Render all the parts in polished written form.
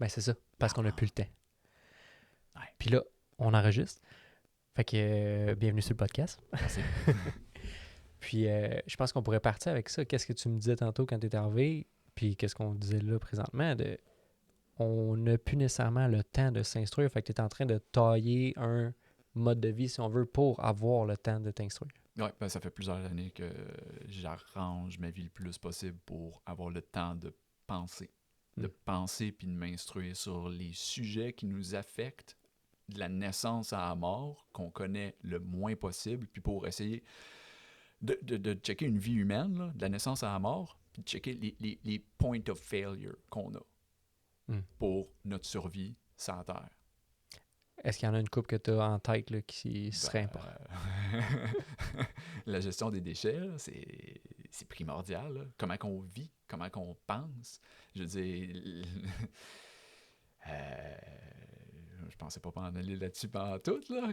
Ben, c'est ça, parce qu'on n'a plus le temps. Ouais. Puis là, on enregistre. Fait que bienvenue sur le podcast. Merci. Puis je pense qu'on pourrait partir avec ça. Qu'est-ce que tu me disais tantôt quand tu étais arrivé? Puis qu'est-ce qu'on disait là présentement? On n'a plus nécessairement le temps de s'instruire. Fait que tu es en train de tailler un mode de vie, si on veut, pour avoir le temps de t'instruire. Ouais, ben, ça fait plusieurs années que j'arrange ma vie le plus possible pour avoir le temps de penser. De penser puis de m'instruire sur les sujets qui nous affectent de la naissance à la mort, qu'on connaît le moins possible, puis pour essayer de checker une vie humaine, là, de la naissance à la mort, puis de checker les points of failure qu'on a pour notre survie sur la Terre. Est-ce qu'il y en a une couple que tu as en tête là, qui serait importante? La gestion des déchets, là, c'est primordial. Là. Comment qu'on vit, comment qu'on pense. Je veux dire, je pensais pas en aller là-dessus pendant tout, là,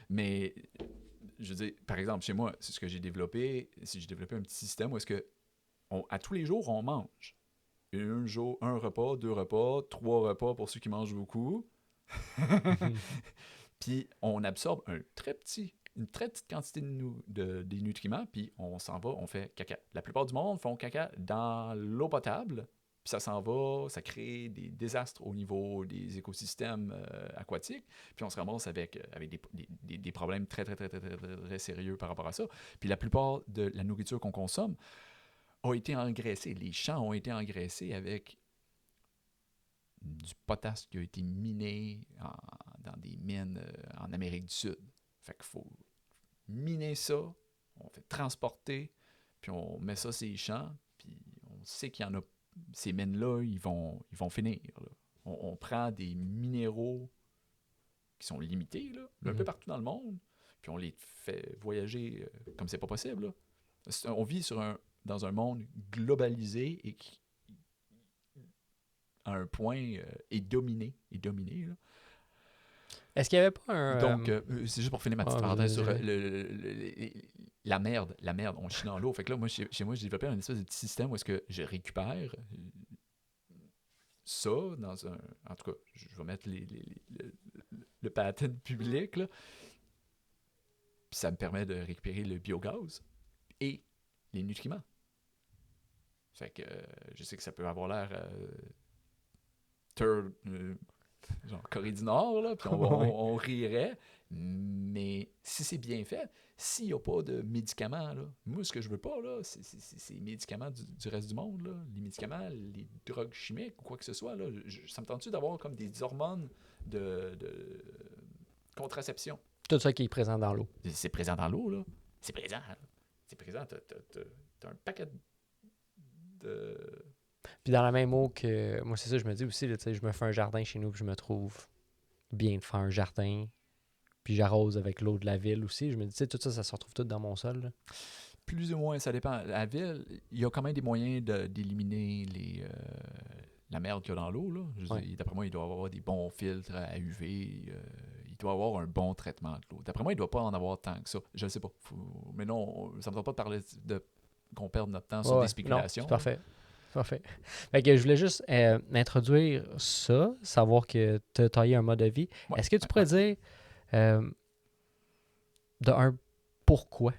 mais je veux dire, par exemple, chez moi, c'est ce que j'ai développé, si j'ai développé un petit système où est-ce que à tous les jours, on mange. Un repas, 2 repas, 3 repas pour ceux qui mangent beaucoup. Puis on absorbe une très petite quantité des nutriments, puis on s'en va, on fait caca. La plupart du monde font caca dans l'eau potable, puis ça s'en va, ça crée des désastres au niveau des écosystèmes aquatiques, puis on se ramasse avec des problèmes très, très, très, très, très, très, très sérieux par rapport à ça. Puis la plupart de la nourriture qu'on consomme a été engraissée. Les champs ont été engraissés avec du potasse qui a été miné dans des mines en Amérique du Sud. Fait qu'il faut miner ça, on fait transporter, puis on met ça sur les champs, puis on sait qu'il y en a, ces mines-là, ils vont finir. Là. On prend des minéraux qui sont limités, là, un peu partout dans le monde, puis on les fait voyager comme c'est pas possible. Là. On vit dans un monde globalisé et qui à un point est dominé. Là. Est-ce qu'il n'y avait pas un... Donc, c'est juste pour finir ma petite parenthèse sur la merde. On chie dans l'eau. Fait que là, moi, chez moi, j'ai développé un espèce de petit système où est-ce que je récupère ça dans un... En tout cas, je vais mettre le patent public, là. Puis ça me permet de récupérer le biogaz et les nutriments. Fait que je sais que ça peut avoir l'air... genre Corée du Nord, là, puis on rirait, mais si c'est bien fait, s'il n'y a pas de médicaments, là, moi, ce que je veux pas, là, c'est les médicaments du reste du monde, là, les médicaments, les drogues chimiques ou quoi que ce soit, là, ça me tente-tu d'avoir comme des hormones de contraception? Tout ça qui est présent dans l'eau. C'est présent dans l'eau, là. C'est présent. Là. C'est présent. T'as un paquet de... Puis dans la même eau que... Moi, c'est ça, je me dis aussi, là, je me fais un jardin chez nous, puis je me trouve bien de faire un jardin, puis j'arrose avec l'eau de la ville aussi. Je me dis, tout ça, ça se retrouve tout dans mon sol. Là. Plus ou moins, ça dépend. La ville, il y a quand même des moyens d'éliminer la merde qu'il y a dans l'eau. Là. D'après moi, il doit y avoir des bons filtres à UV. Il doit y avoir un bon traitement de l'eau. D'après moi, il ne doit pas en avoir tant que ça. Je ne sais pas. Mais non, ça ne me doit pas de parler qu'on perde notre temps sur des spéculations. Non, c'est parfait. Parfait. Fait que je voulais juste introduire ça, savoir que tu as taillé un mode de vie. Ouais, est-ce que tu pourrais dire pourquoi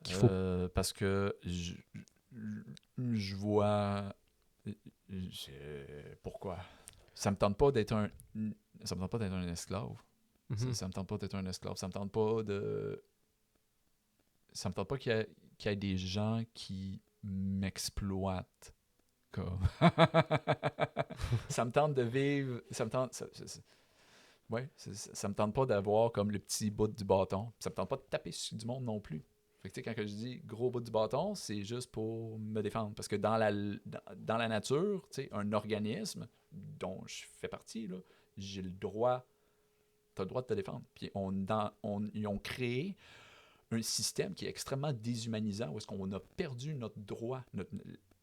qu'il faut... parce que je vois... pourquoi? Ça me tente pas d'être un esclave. Mm-hmm. Ça me tente pas d'être un esclave. Ça me tente pas qu'il y ait des gens qui m'exploitent. Comme... ça me tente de vivre... Ça me tente pas d'avoir comme le petit bout du bâton. Ça me tente pas de taper sur du monde non plus. Fait que, quand je dis gros bout du bâton, c'est juste pour me défendre. Parce que dans la nature, un organisme dont je fais partie, là, j'ai le droit... T'as le droit de te défendre. Puis ils ont créé un système qui est extrêmement déshumanisant, où est-ce qu'on a perdu notre droit,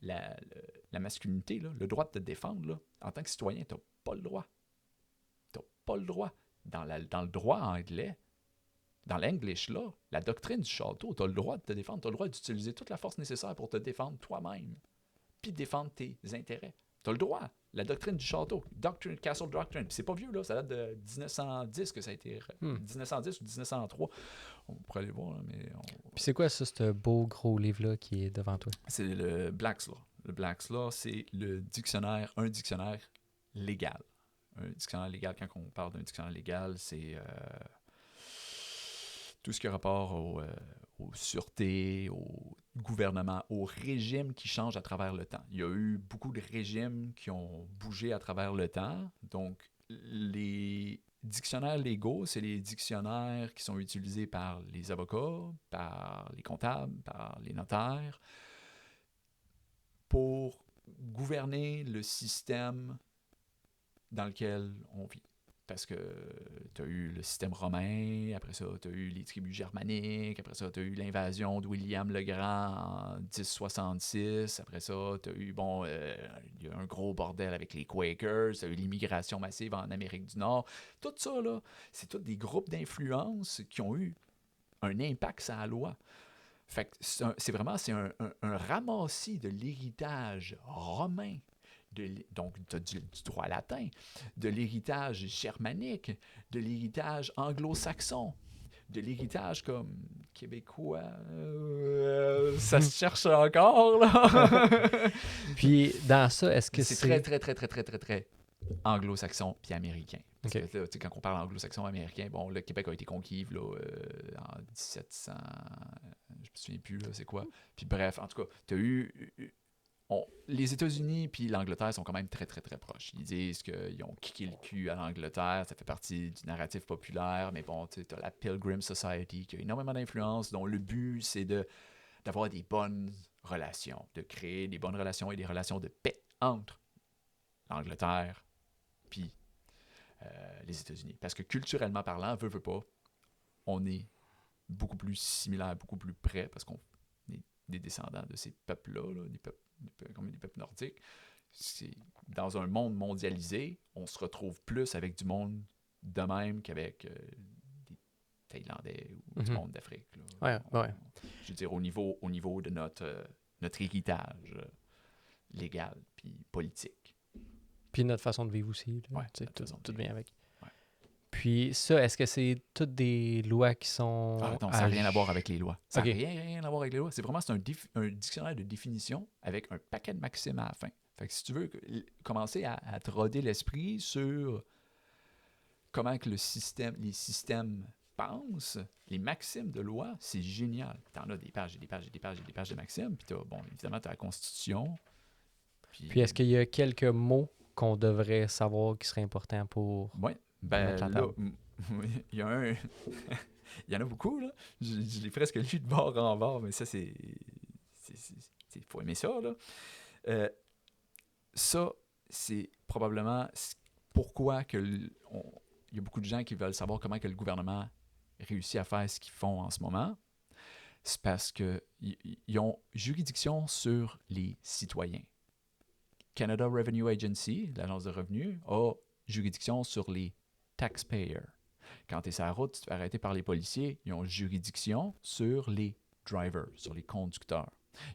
la masculinité, là, le droit de te défendre. Là, en tant que citoyen, t'as pas le droit. T'as pas le droit. Dans le droit anglais, dans l'English là, la doctrine du château, t'as le droit de te défendre, t'as le droit d'utiliser toute la force nécessaire pour te défendre toi-même. puis défendre tes intérêts. Tu as le droit. La doctrine du château, Castle Doctrine, puis c'est pas vieux, là, ça date de 1910 que ça a été... 1910 ou 1903. On pourrait aller voir, là, mais... Puis c'est quoi ça, ce beau gros livre-là qui est devant toi? C'est le Black's Law. Le Black's Law, c'est un dictionnaire légal. Un dictionnaire légal, quand on parle d'un dictionnaire légal, c'est tout ce qui a rapport aux sûretés, au gouvernement, au régime qui change à travers le temps. Il y a eu beaucoup de régimes qui ont bougé à travers le temps. Donc, les dictionnaires légaux, c'est les dictionnaires qui sont utilisés par les avocats, par les comptables, par les notaires, pour gouverner le système dans lequel on vit. Parce que tu as eu le système romain, après ça, tu as eu les tribus germaniques, après ça, tu as eu l'invasion de William le Grand en 1066, après ça, tu as eu, il y a un gros bordel avec les Quakers, tu as eu l'immigration massive en Amérique du Nord. Tout ça, là, c'est tous des groupes d'influence qui ont eu un impact sur la loi. Fait que c'est un ramassis de l'héritage romain. Donc, tu as du droit latin, de l'héritage germanique, de l'héritage anglo-saxon, de l'héritage comme québécois. Ça se cherche encore, là. Puis, dans ça, est-ce que c'est très anglo-saxon puis américain. Parce Okay. que, là, quand on parle anglo-saxon américain, bon, le Québec a été conquis là, en 1700, je me souviens plus, là, c'est quoi. Puis bref, en tout cas, tu as eu... les États-Unis puis l'Angleterre sont quand même très proches. Ils disent qu'ils ont kické le cul à l'Angleterre, ça fait partie du narratif populaire, mais bon, tu as la Pilgrim Society qui a énormément d'influence, dont le but, c'est d'avoir des bonnes relations, de créer des bonnes relations et des relations de paix entre l'Angleterre puis les États-Unis. Parce que culturellement parlant, veut pas, on est beaucoup plus similaires, beaucoup plus près, parce qu'on est des descendants de ces peuples-là, là, comme des peuples nordiques. Dans un monde mondialisé, on se retrouve plus avec du monde de même qu'avec des Thaïlandais ou du monde d'Afrique. Là. Je veux dire, au niveau de notre héritage légal puis politique. Puis notre façon de vivre aussi. Là, tout vient avec. Ouais. Puis ça, est-ce que c'est toutes des lois qui sont... non, ça n'a rien à voir avec les lois. Ça n'a rien à voir avec les lois. C'est vraiment un dictionnaire de définition avec un paquet de maximes à la fin. Fait que si tu veux commencer à te roder l'esprit sur comment que les systèmes pensent, les maximes de loi, c'est génial. Tu en as des pages et des pages et des pages et des pages de maximes. Puis évidemment, tu as la Constitution. Puis est-ce qu'il y a quelques mots qu'on devrait savoir qui seraient importants pour... Oui. Là, il y a un... il y en a beaucoup, là. Je l'ai presque lu de bord en bord, mais ça, c'est... Il faut aimer ça, là. Ça, c'est probablement pourquoi il y a beaucoup de gens qui veulent savoir comment que le gouvernement réussit à faire ce qu'ils font en ce moment. C'est parce qu'ils ont juridiction sur les citoyens. Canada Revenue Agency, l'agence de revenus, a juridiction sur les taxpayers. Quand tu es sur la route, tu te fais arrêter par les policiers, ils ont juridiction sur les drivers, sur les conducteurs.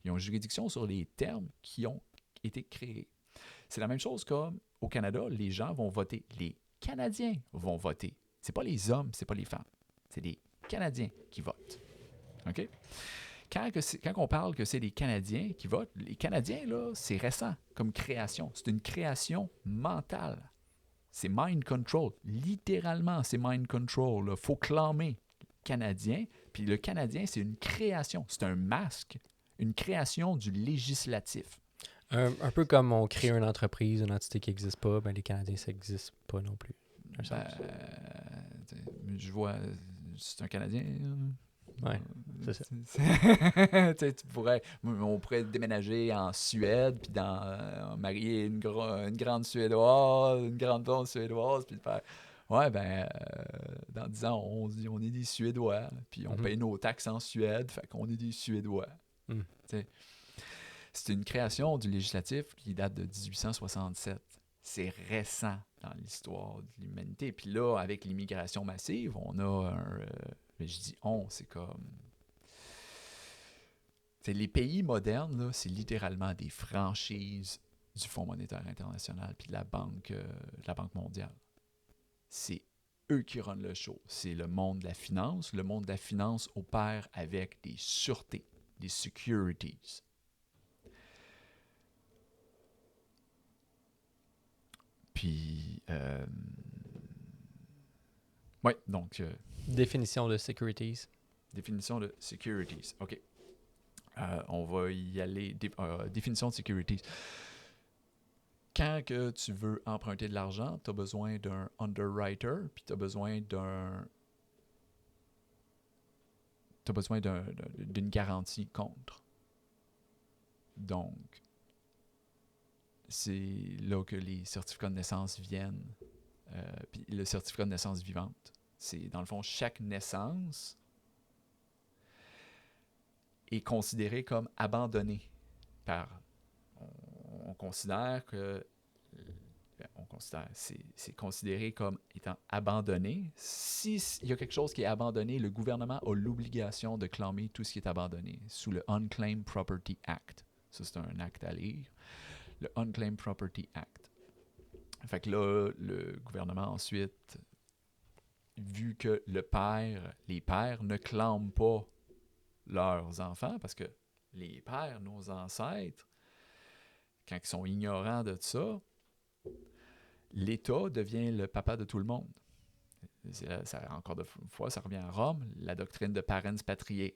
Ils ont juridiction sur les termes qui ont été créés. C'est la même chose qu'au Canada, les gens vont voter. Les Canadiens vont voter. C'est pas les hommes, c'est pas les femmes. C'est les Canadiens qui votent. OK? Quand on parle que c'est les Canadiens qui votent, les Canadiens, là, c'est récent comme création. C'est une création mentale. C'est mind control. Littéralement, c'est mind control. Il faut clamer Canadien. Puis le Canadien, c'est une création. C'est un masque. Une création du législatif. Un peu comme on crée une entreprise, une entité qui n'existe pas, ben les Canadiens, ça n'existe pas non plus. Je vois, c'est un Canadien. Ouais, c'est ça. On pourrait déménager en Suède, puis marier une grande Suédoise, une grande blonde suédoise, puis faire dans 10 ans, on dit on est des Suédois, puis on paye nos taxes en Suède, fait qu'on est des Suédois. C'est une création du législatif qui date de 1867. C'est récent dans l'histoire de l'humanité. Puis là, avec l'immigration massive, on a je dis on, c'est comme... les pays modernes, là, c'est littéralement des franchises du Fonds monétaire international puis de la Banque mondiale. C'est eux qui runnent le show. C'est le monde de la finance. Le monde de la finance opère avec des sûretés, des securities. Puis, ouais, donc... Définition de securities. Définition de securities. OK. On va y aller. Définition de securities. Quand que tu veux emprunter de l'argent, tu as besoin d'un underwriter, puis tu as besoin d'une garantie contre. Donc, c'est là que les certificats de naissance viennent. Puis le certificat de naissance vivante. C'est, dans le fond, chaque naissance est considérée comme abandonnée par... On considère que... c'est considéré comme étant abandonné. S'il y a quelque chose qui est abandonné, le gouvernement a l'obligation de clamer tout ce qui est abandonné sous le Unclaimed Property Act. Ça, c'est un acte à lire. Le Unclaimed Property Act. Fait que là, le gouvernement ensuite, vu que les pères ne clament pas leurs enfants, parce que les pères, nos ancêtres, quand ils sont ignorants de ça, l'État devient le papa de tout le monde. Encore une fois, ça revient à Rome, la doctrine de parens patriae.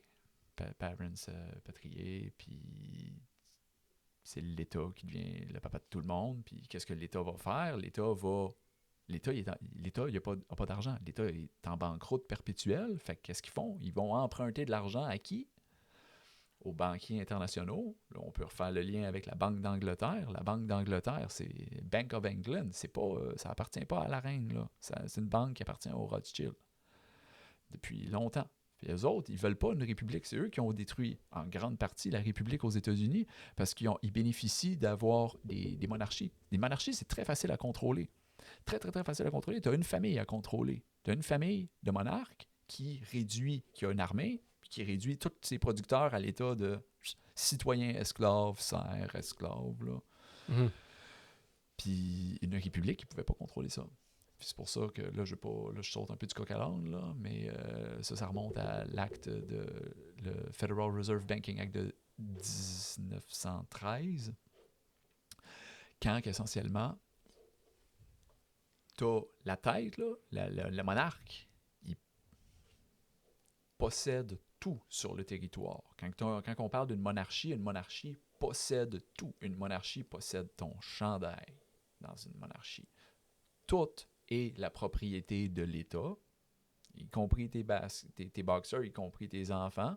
Patriae, puis c'est l'État qui devient le papa de tout le monde. Puis qu'est-ce que l'État va faire? L'État, il n'a pas d'argent. L'État est en banqueroute perpétuelle. Fait que qu'est-ce qu'ils font? Ils vont emprunter de l'argent à qui? Aux banquiers internationaux. Là, on peut refaire le lien avec la Banque d'Angleterre. La Banque d'Angleterre, c'est Bank of England. Ça appartient pas à la reine, là. C'est une banque qui appartient aux Rothschild depuis longtemps. Puis eux autres, ils veulent pas une république. C'est eux qui ont détruit en grande partie la république aux États-Unis parce qu'ils bénéficient d'avoir des monarchies. Les monarchies, c'est très facile à contrôler. Très, très, très facile à contrôler. Tu as une famille à contrôler. Tu as une famille de monarques qui a une armée, qui réduit tous ses producteurs à l'état de citoyens esclaves, serfs, esclaves. Là. Mm-hmm. Puis une république, ils ne pouvaient pas contrôler ça. Puis c'est pour ça que là, je saute un peu du coq à l'âne, là, mais ça remonte à l'acte le Federal Reserve Banking Act de 1913, quand essentiellement, tu as la tête, là, le monarque, il possède tout sur le territoire. Quand on parle d'une monarchie, une monarchie possède tout. Une monarchie possède ton chandail dans une monarchie. Tout est la propriété de l'État, y compris tes boxers, y compris tes enfants.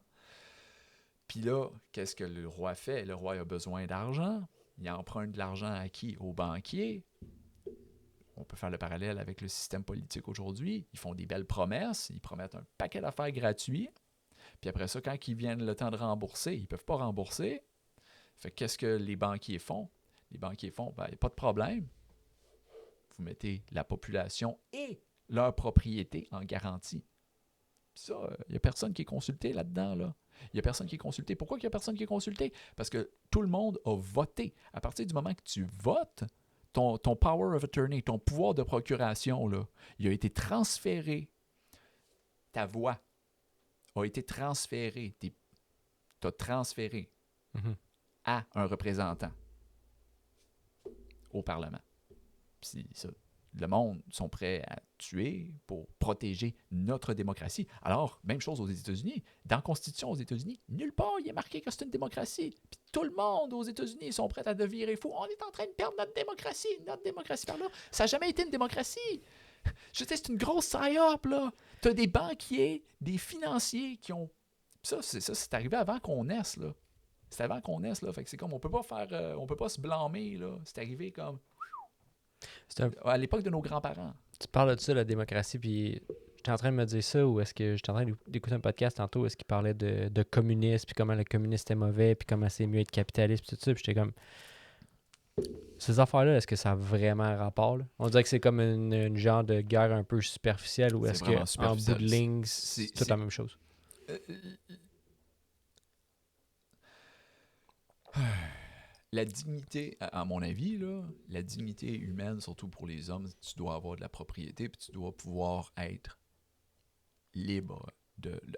Puis là, qu'est-ce que le roi fait? Le roi a besoin d'argent. Il emprunte de l'argent à qui? Aux banquiers. On peut faire le parallèle avec le système politique aujourd'hui. Ils font des belles promesses. Ils promettent un paquet d'affaires gratuits. Puis après ça, quand ils viennent le temps de rembourser, ils ne peuvent pas rembourser. Fait que qu'est-ce que les banquiers font? Les banquiers font, ben, pas de problème. Vous mettez la population et leur propriété en garantie. Puis ça, il n'y a personne qui est consulté là-dedans. Là. Il n'y a personne qui est consulté. Pourquoi il n'y a personne qui est consulté? Parce que tout le monde a voté. À partir du moment que tu votes, ton power of attorney, ton pouvoir de procuration, là, il a été transféré. Ta voix a été transférée. Tu as transféré à un représentant au Parlement. Puis ça, le monde sont prêts à tuer pour protéger notre démocratie. Alors, même chose aux États-Unis. Dans la Constitution aux États-Unis, nulle part il est marqué que c'est une démocratie. Puis tout le monde aux États-Unis sont prêts à devenir fou. On est en train de perdre notre démocratie. Notre démocratie par là. Ça n'a jamais été une démocratie. Je sais, c'est une grosse psyop, là. Tu as des banquiers, des financiers qui ont... Ça, c'est arrivé avant qu'on naisse, là. C'est avant qu'on naisse, là. Fait que c'est comme, on peut pas se blâmer, là. C'est arrivé comme... à l'époque de nos grands-parents. Tu parles de ça, la démocratie, puis j'étais en train de me dire ça, ou est-ce que j'étais en train d'écouter un podcast tantôt, est-ce qu'il parlait de communisme, puis comment le communisme était mauvais, puis comment c'est mieux être capitaliste, puis tout ça, puis j'étais comme... Ces affaires-là, est-ce que ça a vraiment un rapport? Là? On dirait que c'est comme une genre de guerre un peu superficielle, ou est-ce qu'en bout de ligne, c'est toute la même chose? La dignité, à mon avis, là, la dignité humaine, surtout pour les hommes, tu dois avoir de la propriété, puis tu dois pouvoir être libre,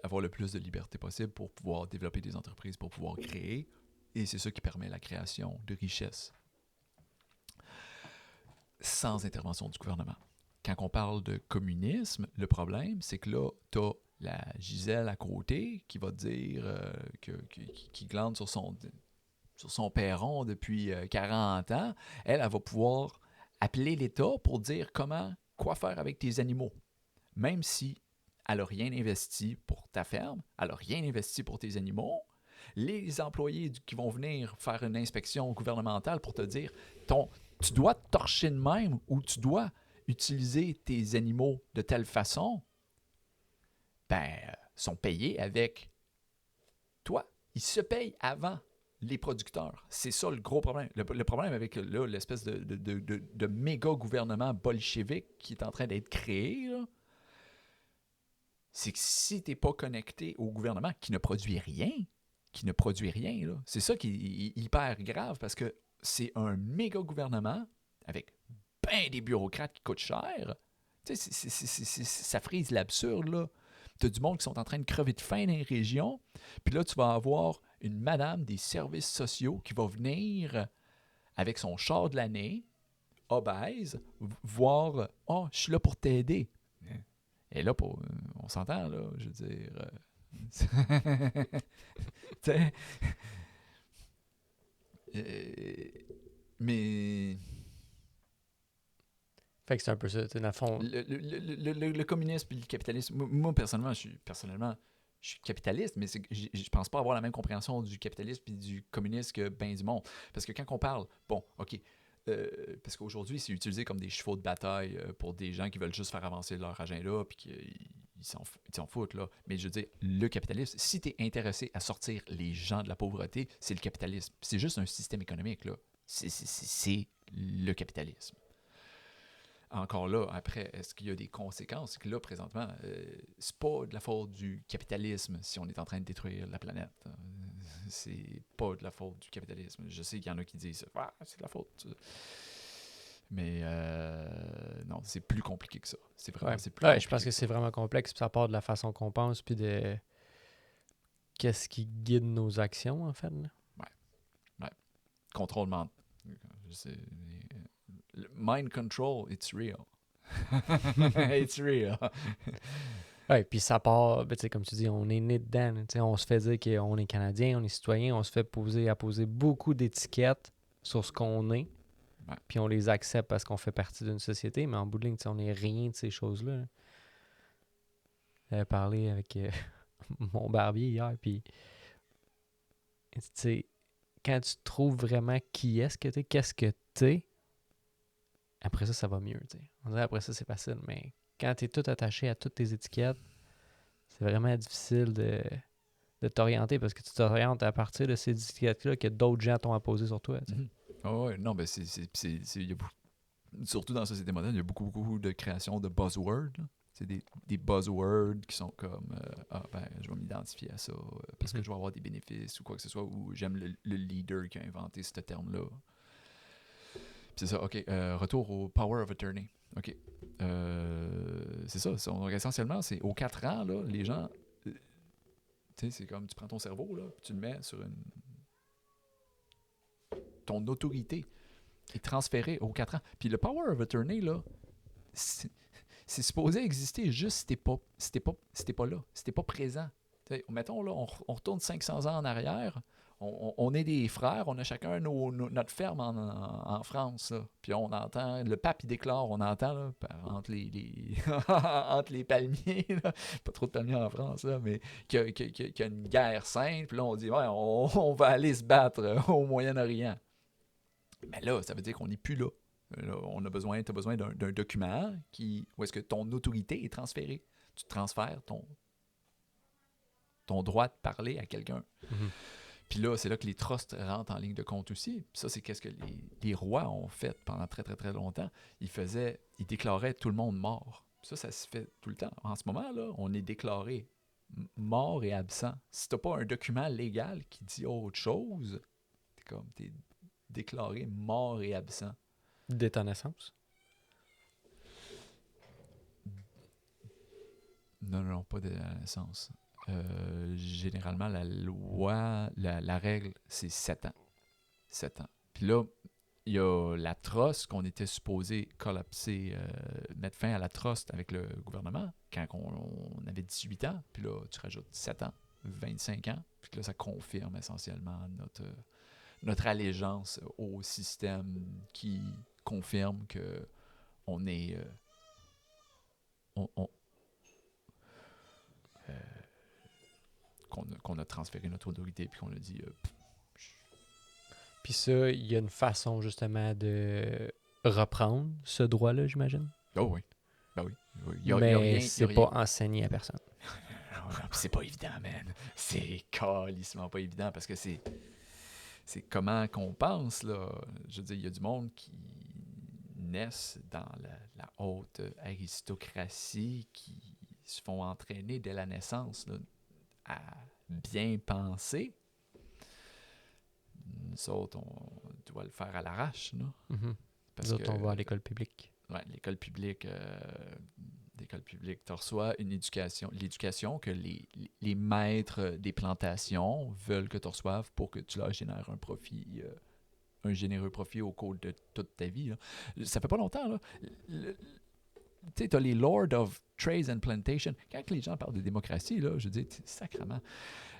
avoir le plus de liberté possible pour pouvoir développer des entreprises, pour pouvoir créer. Et c'est ça qui permet la création de richesses sans intervention du gouvernement. Quand on parle de communisme, le problème, c'est que là, tu as la Gisèle à côté qui va te dire qui glande sur son perron depuis 40 ans. Elle va pouvoir appeler l'État pour dire quoi faire avec tes animaux. Même si elle n'a rien investi pour ta ferme, elle n'a rien investi pour tes animaux, les employés qui vont venir faire une inspection gouvernementale pour te dire tu dois te torcher de même ou tu dois utiliser tes animaux de telle façon, sont payés avec toi. Ils se payent avant les producteurs. C'est ça le gros problème. Le problème avec là, l'espèce de méga gouvernement bolchevique qui est en train d'être créé, là, c'est que si tu n'es pas connecté au gouvernement qui ne produit rien, là, c'est ça qui est hyper grave parce que c'est un méga gouvernement avec ben des bureaucrates qui coûtent cher. Tu sais, ça frise l'absurde, là. Tu as du monde qui sont en train de crever de faim dans les régions, puis là, tu vas avoir une madame des services sociaux qui va venir avec son char de l'année, obèse, voir « Oh, je suis là pour t'aider. » Et là, on s'entend, là, je veux dire... mais... Fait que c'est un peu ça, tu sais, dans le fond. Le communisme et le capitalisme, moi personnellement, je suis capitaliste, mais je pense pas avoir la même compréhension du capitalisme et du communisme que ben du monde. Parce que quand on parle, OK, parce qu'aujourd'hui, c'est utilisé comme des chevaux de bataille pour des gens qui veulent juste faire avancer leur agenda puis qu'ils s'en foutent, là. Mais je veux dire, le capitalisme, si tu es intéressé à sortir les gens de la pauvreté, c'est le capitalisme. C'est juste un système économique, là. C'est le capitalisme. Encore là, après, est-ce qu'il y a des conséquences? C'est que là, présentement, c'est pas de la faute du capitalisme si on est en train de détruire la planète. C'est pas de la faute du capitalisme. Je sais qu'il y en a qui disent « Ah, c'est de la faute. » Mais non, c'est plus compliqué que ça. C'est vraiment c'est plus compliqué. Je pense que c'est vraiment complexe, puis ça part de la façon qu'on pense, puis de qu'est-ce qui guide nos actions, en fait. Là. Ouais. Contrôle mental. Mind control, it's real. It's real. Ouais, puis ça part, ben, comme tu dis, on est né dedans. On se fait dire qu'on est Canadien, on est citoyen, on se fait poser beaucoup d'étiquettes sur ce qu'on est, puis on les accepte parce qu'on fait partie d'une société, mais en bout de ligne, on n'est rien de ces choses-là. J'avais parlé avec mon barbier hier, puis tu sais, quand tu trouves vraiment qui est-ce que t'es, qu'est-ce que t'es, après ça va mieux. T'sais. On dirait après ça, c'est facile, mais quand t'es tout attaché à toutes tes étiquettes, c'est vraiment difficile de t'orienter parce que tu t'orientes à partir de ces étiquettes-là que d'autres gens t'ont imposé sur toi. Mm-hmm. Oh, ouais, non, ben surtout dans la société moderne, il y a beaucoup de création de buzzwords. Là. C'est des buzzwords qui sont comme je vais m'identifier à ça parce que je vais avoir des bénéfices ou quoi que ce soit, ou j'aime le leader qui a inventé ce terme-là. C'est ça, OK. Retour au Power of Attorney. OK. C'est ça. Donc, essentiellement, c'est aux 4 ans, là, les gens... tu sais, c'est comme tu prends ton cerveau, là, puis tu le mets sur ton autorité est transférée aux 4 ans. Puis le Power of Attorney, là, c'est supposé exister juste si t'es pas là, si t'es pas présent. T'sais, mettons, là, on retourne 500 ans en arrière... On est des frères, on a chacun notre ferme en France. Là. Puis on entend, le pape il déclare, on entend là, entre entre les palmiers, là, pas trop de palmiers en France, là, mais qu'il y a une guerre sainte. Puis là on dit, ouais, on va aller se battre au Moyen-Orient. Mais là, ça veut dire qu'on n'est plus là. Là tu as besoin d'un document où est-ce que ton autorité est transférée. Tu transfères ton droit de parler à quelqu'un. Mm-hmm. Puis là, c'est là que les trusts rentrent en ligne de compte aussi. Puis ça, c'est qu'est-ce que les rois ont fait pendant très, très, très longtemps. Ils déclaraient tout le monde mort. Ça se fait tout le temps. En ce moment, là, on est déclaré mort et absent. Si t'as pas un document légal qui dit autre chose, t'es déclaré mort et absent. Dès ta naissance? Non, pas de la naissance. Généralement, la loi, la règle, c'est 7 ans. 7 ans. Puis là, il y a la trust qu'on était supposé collapser, mettre fin à la trust avec le gouvernement quand on avait 18 ans. Puis là, tu rajoutes 7 ans, 25 ans. Puis là, ça confirme essentiellement notre allégeance au système qui confirme que on est... on, qu'on a transféré notre autorité puis qu'on a dit Puis ça, il y a une façon justement de reprendre ce droit-là, j'imagine. oh oui. Ben oui. Mais c'est pas enseigné à personne. Non, c'est pas évident, man. C'est calissement pas évident parce que c'est comment qu'on pense, là. Je veux dire, il y a du monde qui naissent dans la haute aristocratie qui se font entraîner dès la naissance là, à bien penser. Nous autres, on doit le faire à l'arrache, là. Mm-hmm. Parce Nous autres, que, on va à l'école publique. Ouais, l'école publique, tu reçois l'éducation que les maîtres des plantations veulent que tu reçoives pour que tu leur génères un profit, un généreux profit au cours de toute ta vie. Là. Ça fait pas longtemps, là. Tu sais, tu as les Lords of Trade and Plantation. Quand les gens parlent de démocratie, là, je dis, sacrément.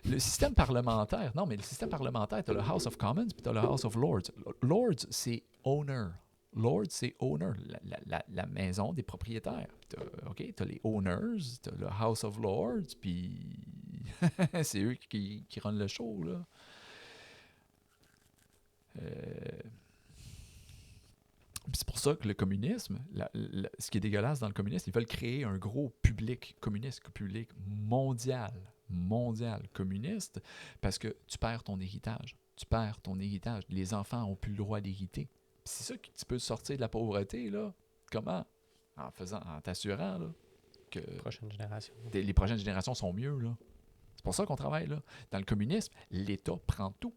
Le système parlementaire, non, mais le système parlementaire, tu as le House of Commons puis tu as le House of Lords. Lords, c'est owner. Lords, c'est owner, la maison des propriétaires. Tu as les owners, tu as le House of Lords, puis c'est eux qui runnent le show, là. C'est pour ça que le communisme, ce qui est dégueulasse dans le communisme, ils veulent créer un gros public communiste, public mondial communiste, parce que tu perds ton héritage. Les enfants n'ont plus le droit d'hériter. C'est ça que tu peux sortir de la pauvreté, là. Comment? En t'assurant, là, que les prochaines générations sont mieux, là. C'est pour ça qu'on travaille, là. Dans le communisme, l'État prend tout.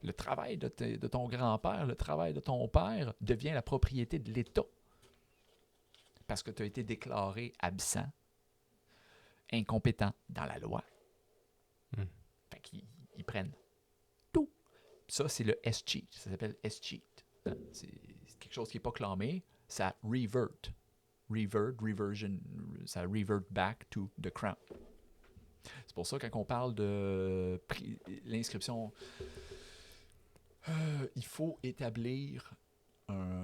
Le travail de ton grand-père, le travail de ton père devient la propriété de l'État. Parce que tu as été déclaré absent, incompétent dans la loi. Fait qu'ils prennent tout. Ça, c'est le S-cheat. Ça s'appelle S-cheat. C'est quelque chose qui n'est pas clamé. Ça reversion. Ça revert back to the crown. C'est pour ça, quand on parle de l'inscription... il faut établir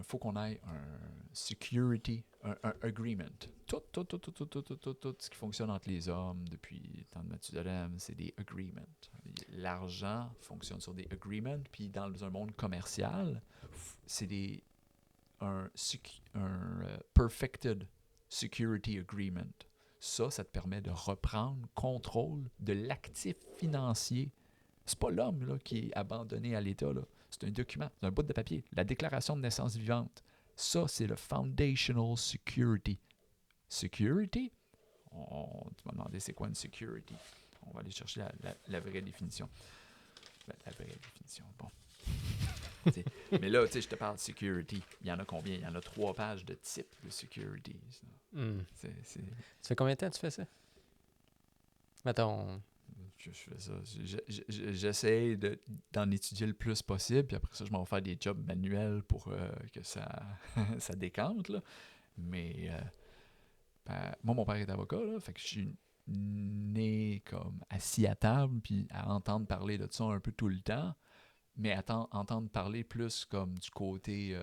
faut qu'on ait un security, un agreement. Tout ce qui fonctionne entre les hommes depuis le temps de Mathusalem, c'est des agreements. L'argent fonctionne sur des agreements, puis dans un monde commercial, c'est un perfected security agreement. Ça te permet de reprendre contrôle de l'actif financier. C'est pas l'homme là, qui est abandonné à l'État, là. C'est un document, c'est un bout de papier. La déclaration de naissance vivante. Ça, c'est le foundational security. Security? Tu m'as demandé c'est quoi une security. On va aller chercher la vraie définition. La vraie définition, bon. Mais là, tu sais, je te parle de security. Il y en a combien? Il y en a 3 pages de type de security. Ça fait combien de temps que tu fais ça? Mettons... Je fais ça. J'essaie d'en étudier le plus possible, puis après ça, je m'en vais faire des jobs manuels pour que ça décante, là. Mais moi, mon père est avocat, là, fait que je suis né comme assis à table, puis à entendre parler de ça un peu tout le temps, mais entendre parler plus comme du côté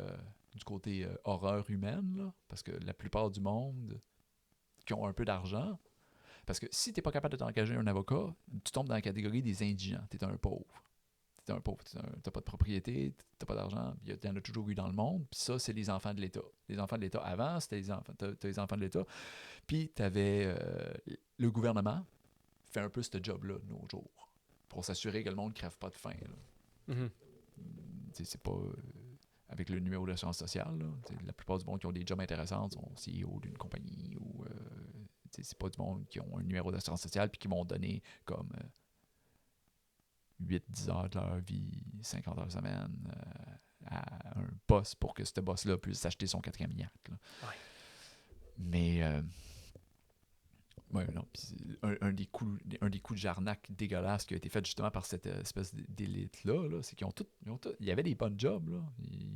horreur humaine, là, parce que la plupart du monde qui ont un peu d'argent. Parce que si tu n'es pas capable de t'engager un avocat, tu tombes dans la catégorie des indigents. Tu es un pauvre. Tu n'as pas de propriété, tu n'as pas d'argent. Il y en a toujours eu dans le monde. Puis ça, c'est les enfants de l'État. Les enfants de l'État, avant, c'était les enfants de l'État. Puis tu avais le gouvernement fait un peu ce job-là de nos jours pour s'assurer que le monde ne crève pas de faim. C'est pas... avec le numéro d'assurance sociale, là, la plupart du monde qui ont des jobs intéressants sont CEO d'une compagnie ou... c'est pas du monde qui ont un numéro d'assurance sociale puis qui vont donner comme 8-10 heures de leur vie, 50 heures semaine, à un boss pour que ce boss-là puisse s'acheter son 4e yacht. Là. Ouais. Mais, ouais, non, un des coups de jarnac dégueulasses qui a été fait justement par cette espèce d'élite-là, là, c'est qu'ils ont tout, il y avait des bonnes jobs, là.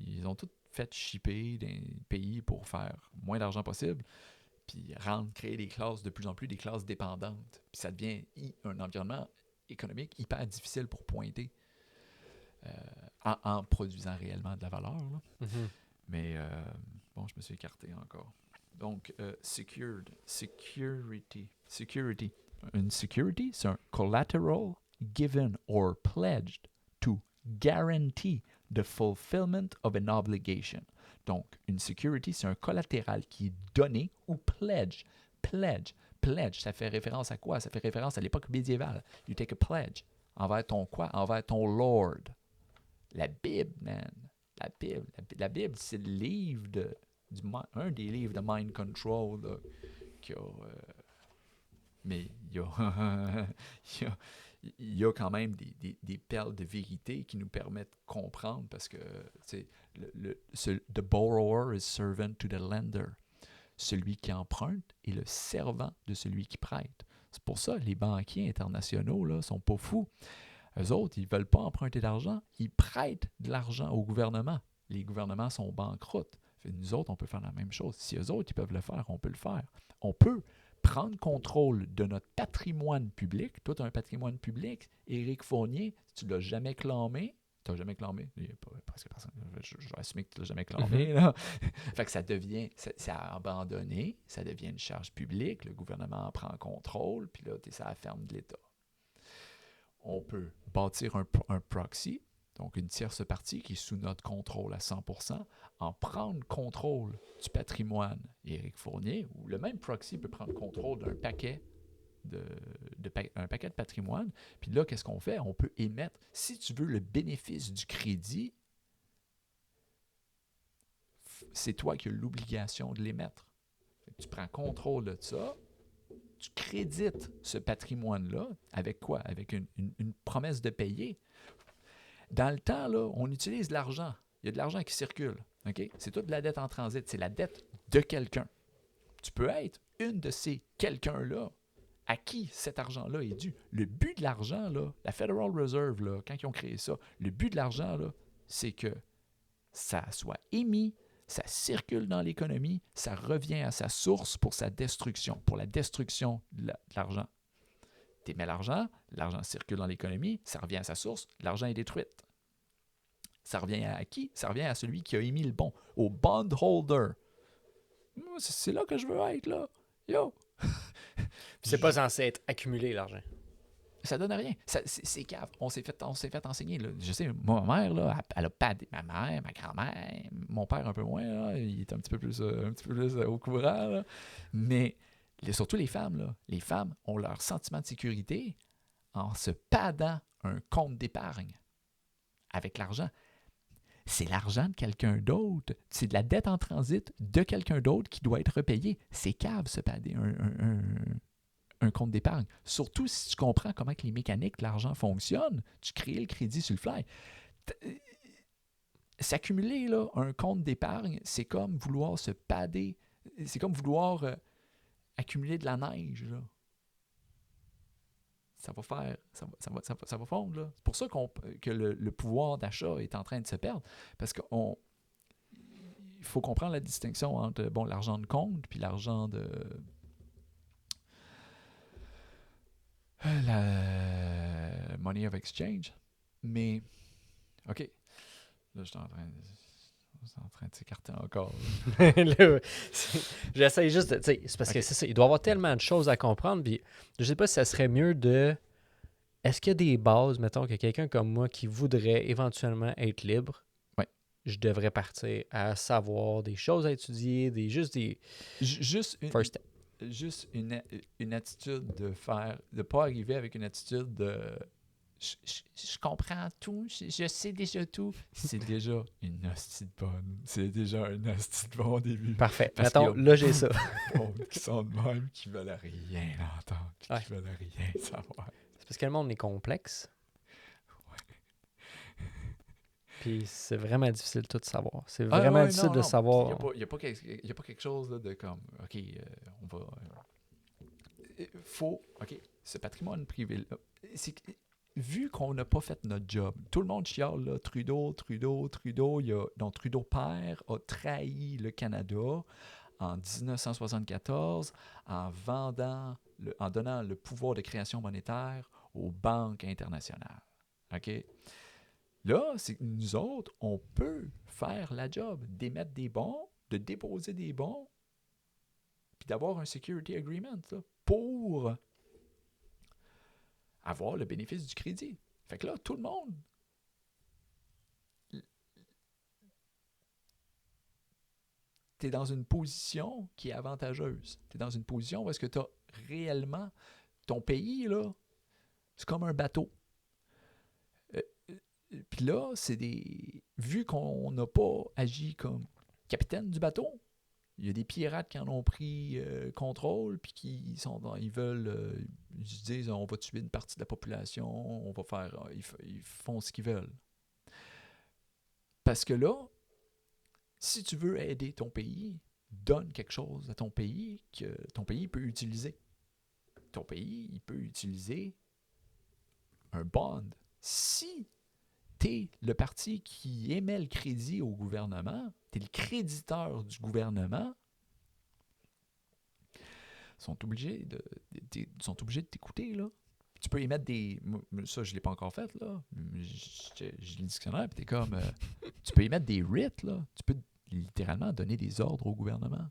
Ils ont tout fait shipper des pays pour faire moins d'argent possible, puis créer des classes de plus en plus, des classes dépendantes. Puis ça devient un environnement économique hyper difficile pour pointer en produisant réellement de la valeur. Là. Mhm. Mais bon, je me suis écarté encore. Donc, security. Une security, c'est un collateral given or pledged to guarantee the fulfillment of an obligation. Donc, une security, c'est un collatéral qui est donné ou pledge. Pledge, ça fait référence à quoi? Ça fait référence à l'époque médiévale. You take a pledge. Envers ton quoi? Envers ton Lord. La Bible, man. La Bible, c'est le livre un des livres de Mind Control là, mais il y a quand même des perles de vérité qui nous permettent de comprendre parce que the borrower is servant to the lender. Celui qui emprunte est le servant de celui qui prête. C'est pour ça que les banquiers internationaux là, sont pas fous. Eux autres, ils ne veulent pas emprunter d'argent, ils prêtent de l'argent au gouvernement. Les gouvernements sont banqueroutes. Nous autres, on peut faire la même chose. Si eux autres, ils peuvent le faire, on peut le faire. On peut prendre contrôle de notre patrimoine public. Toi, tu as un patrimoine public. Éric Fournier, tu ne l'as jamais clamé. Tu n'as jamais clamé. Il n'y a pas presque personne. Je vais assumer que tu ne l'as jamais clamé. Là. Fait que ça devient, c'est abandonné. Ça devient une charge publique. Le gouvernement en prend contrôle. Puis là, c'est à la ferme de l'État. On peut bâtir un proxy. Donc, une tierce partie qui est sous notre contrôle à 100%, en prendre contrôle du patrimoine Éric Fournier, ou le même proxy peut prendre contrôle d'un paquet un paquet de patrimoine. Puis là, qu'est-ce qu'on fait? On peut émettre, si tu veux le bénéfice du crédit, c'est toi qui as l'obligation de l'émettre. Tu prends contrôle de ça, tu crédites ce patrimoine-là avec quoi? Avec une promesse de payer. Dans le temps, là, on utilise de l'argent. Il y a de l'argent qui circule. Okay? C'est toute de la dette en transit. C'est la dette de quelqu'un. Tu peux être une de ces quelqu'un-là à qui cet argent-là est dû. Le but de l'argent, là, la Federal Reserve, là, quand ils ont créé ça, le but de l'argent, là, c'est que ça soit émis, ça circule dans l'économie, ça revient à sa source pour sa destruction, pour la destruction de l'argent. Tu émets l'argent circule dans l'économie, ça revient à sa source, l'argent est détruit. Ça revient à qui? Ça revient à celui qui a émis le bon, au bondholder. C'est là que je veux être, là. Yo! C'est pas censé être accumulé, l'argent. Ça donne rien. C'est cave. On s'est fait enseigner. Là. Je sais, moi, ma mère, là, elle a pas ma mère, ma grand-mère, mon père un peu moins, là, il est un petit peu plus au courant. Là. Mais surtout les femmes, là. Les femmes ont leur sentiment de sécurité en se padant un compte d'épargne avec l'argent. C'est l'argent de quelqu'un d'autre. C'est de la dette en transit de quelqu'un d'autre qui doit être repayée. C'est cave, se pader un compte d'épargne. Surtout si tu comprends comment que les mécaniques de l'argent fonctionnent, tu crées le crédit sur le fly. S'accumuler là, un compte d'épargne, c'est comme vouloir se pader, c'est comme vouloir accumuler de la neige. Là. Ça va fondre. Là. C'est pour ça que le pouvoir d'achat est en train de se perdre. Parce qu'il faut comprendre la distinction entre l'argent de compte puis l'argent de... la money of exchange. Mais, OK. Là, je suis en train de s'écarter encore. J'essaie juste de... C'est parce que c'est ça. Il doit y avoir tellement de choses à comprendre. Puis je sais pas si ça serait mieux de... Est-ce qu'il y a des bases, mettons, que quelqu'un comme moi qui voudrait éventuellement être libre, je devrais partir à savoir des choses à étudier, juste une attitude de pas arriver avec une attitude de je comprends tout, je sais déjà tout. C'est déjà une hostie de bonne. C'est déjà un hostie de bon début. Parfait. Mettons, là, j'ai ça. Qui sont de même, qui veulent rien entendre, qui veulent rien savoir. C'est parce que le monde est complexe. Puis c'est vraiment difficile de tout savoir. C'est Ah vraiment ouais, difficile non, de non. Puis il n'y a savoir. pas, y a pas quelque chose là, de comme, OK, on va... faut... OK, ce patrimoine privé-là, c'est vu qu'on n'a pas fait notre job, tout le monde chiale, là, Trudeau, donc Trudeau père a trahi le Canada en 1974 en en donnant le pouvoir de création monétaire aux banques internationales. OK? Là, c'est que nous autres, on peut faire la job, d'émettre des bons, de déposer des bons, puis d'avoir un security agreement là, pour avoir le bénéfice du crédit. Fait que là, tout le monde, t'es dans une position qui est avantageuse. T'es dans une position où est-ce que t'as réellement ton pays, là, c'est comme un bateau. Euh, Puis là, c'est des... Vu qu'on n'a pas agi comme capitaine du bateau, il y a des pirates qui en ont pris contrôle, puis ils veulent, ils se disent, on va tuer une partie de la population, on va faire, ils font ce qu'ils veulent. Parce que là, si tu veux aider ton pays, donne quelque chose à ton pays que ton pays peut utiliser. Ton pays, il peut utiliser un bond. Si t'es le parti qui émet le crédit au gouvernement, t'es le créditeur du gouvernement, sont obligés de t'écouter, là. Tu peux émettre des... Ça, je ne l'ai pas encore fait, là. J'ai le dictionnaire, puis t'es comme... tu peux émettre des writs, là. Tu peux littéralement donner des ordres au gouvernement.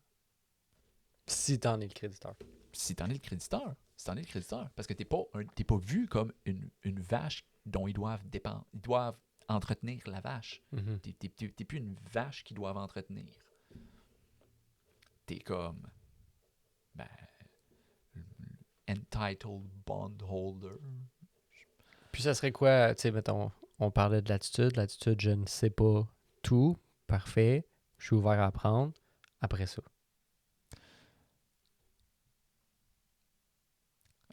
Si t'en es le créditeur. Si t'en es le créditeur. Si t'en es le créditeur. Parce que t'es pas vu comme une vache dont ils doivent dépendre. Ils doivent entretenir la vache. Mhm. T'es plus une vache qu'ils doivent entretenir. T'es comme... Ben, entitled bondholder. Puis ça serait quoi, tu sais, mettons, on parlait de l'attitude. L'attitude, je ne sais pas tout. Parfait. Je suis ouvert à apprendre. Après ça.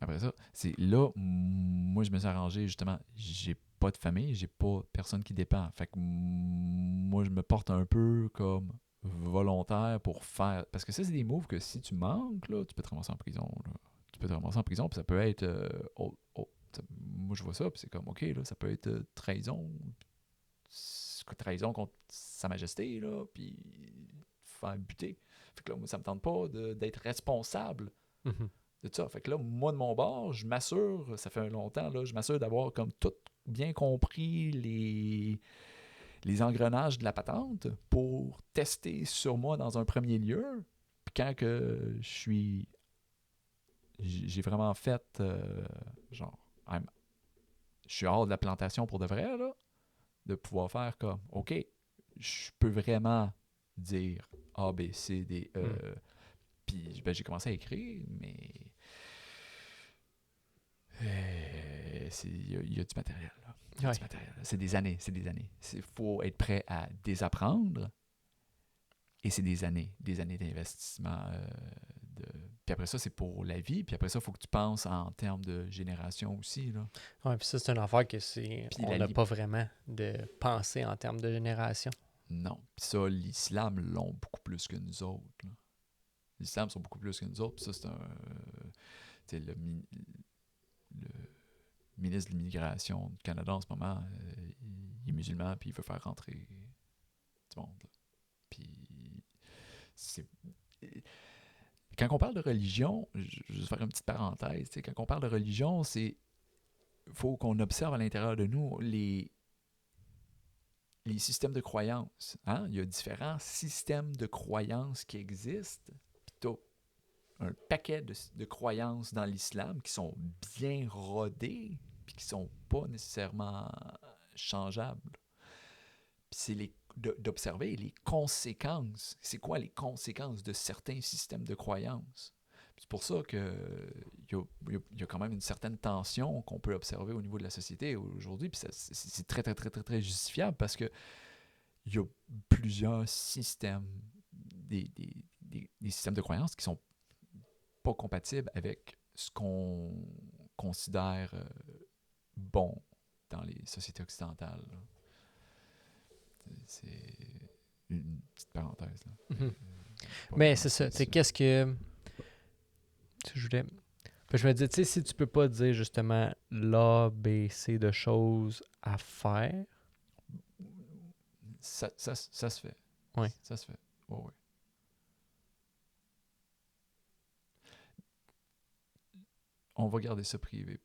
Après ça, c'est là, moi, je me suis arrangé, justement, j'ai pas de famille, j'ai pas personne qui dépend. Fait que moi, je me porte un peu comme volontaire pour faire... Parce que ça, c'est des moves que si tu manques, là, tu peux te ramasser en prison. Là. Tu peux te ramasser en prison, puis ça peut être... moi, je vois ça, puis c'est comme, OK, là, ça peut être trahison. Trahison contre Sa Majesté, là, puis faire buter. Fait que là, moi, ça me tente pas d'être responsable Mhm. de ça. Fait que là, moi, de mon bord, je m'assure, ça fait longtemps, là, je m'assure d'avoir comme tout bien compris les engrenages de la patente pour tester sur moi dans un premier lieu. Puis quand que j'ai vraiment fait, genre, je suis hors de la plantation pour de vrai, là, de pouvoir faire comme, OK, je peux vraiment dire A, B, C, D, E. Puis ben, j'ai commencé à écrire, mais il y a du matériel. Là. Il y a Ouais. du matériel. C'est des années, c'est des années. Il faut être prêt à désapprendre. Et c'est des années d'investissement. Puis après ça, c'est pour la vie. Puis après ça, il faut que tu penses en termes de génération aussi. Là. Ouais, puis ça, c'est une affaire que c'est. Puis On n'a pas vraiment de pensée en termes de génération. Non. Puis ça, l'islam l'ont beaucoup plus que nous autres. Là. L'islam sont beaucoup plus que nous autres. Puis ça, c'est un... le ministre de l'immigration du Canada en ce moment, il est musulman, puis il veut faire rentrer du monde. Là. Puis c'est... Quand on parle de religion, je vais faire une petite parenthèse, quand on parle de religion, c'est faut qu'on observe à l'intérieur de nous les systèmes de croyances. Hein? Il y a différents systèmes de croyances qui existent. Puis tu as un paquet de croyances dans l'islam qui sont bien rodées puis qui sont pas nécessairement changeables. Puis c'est d'observer les conséquences. C'est quoi les conséquences de certains systèmes de croyances? C'est pour ça qu'il y a quand même une certaine tension qu'on peut observer au niveau de la société aujourd'hui. Puis c'est très, très, très, très, très justifiable parce que il y a plusieurs systèmes, des systèmes de croyances qui sont pas compatibles avec ce qu'on considère bon dans les sociétés occidentales. Là. c'est une petite parenthèse. Là. Mhm. Pas Mais vraiment c'est ça. Tu sais, ça. qu'est-ce que. Je voulais. Puis je me dis, tu sais, si tu peux pas dire justement l'A, B, C de choses à faire. Ça se fait. Oui. Ça se fait. Ouais, ouais. On va garder ça privé.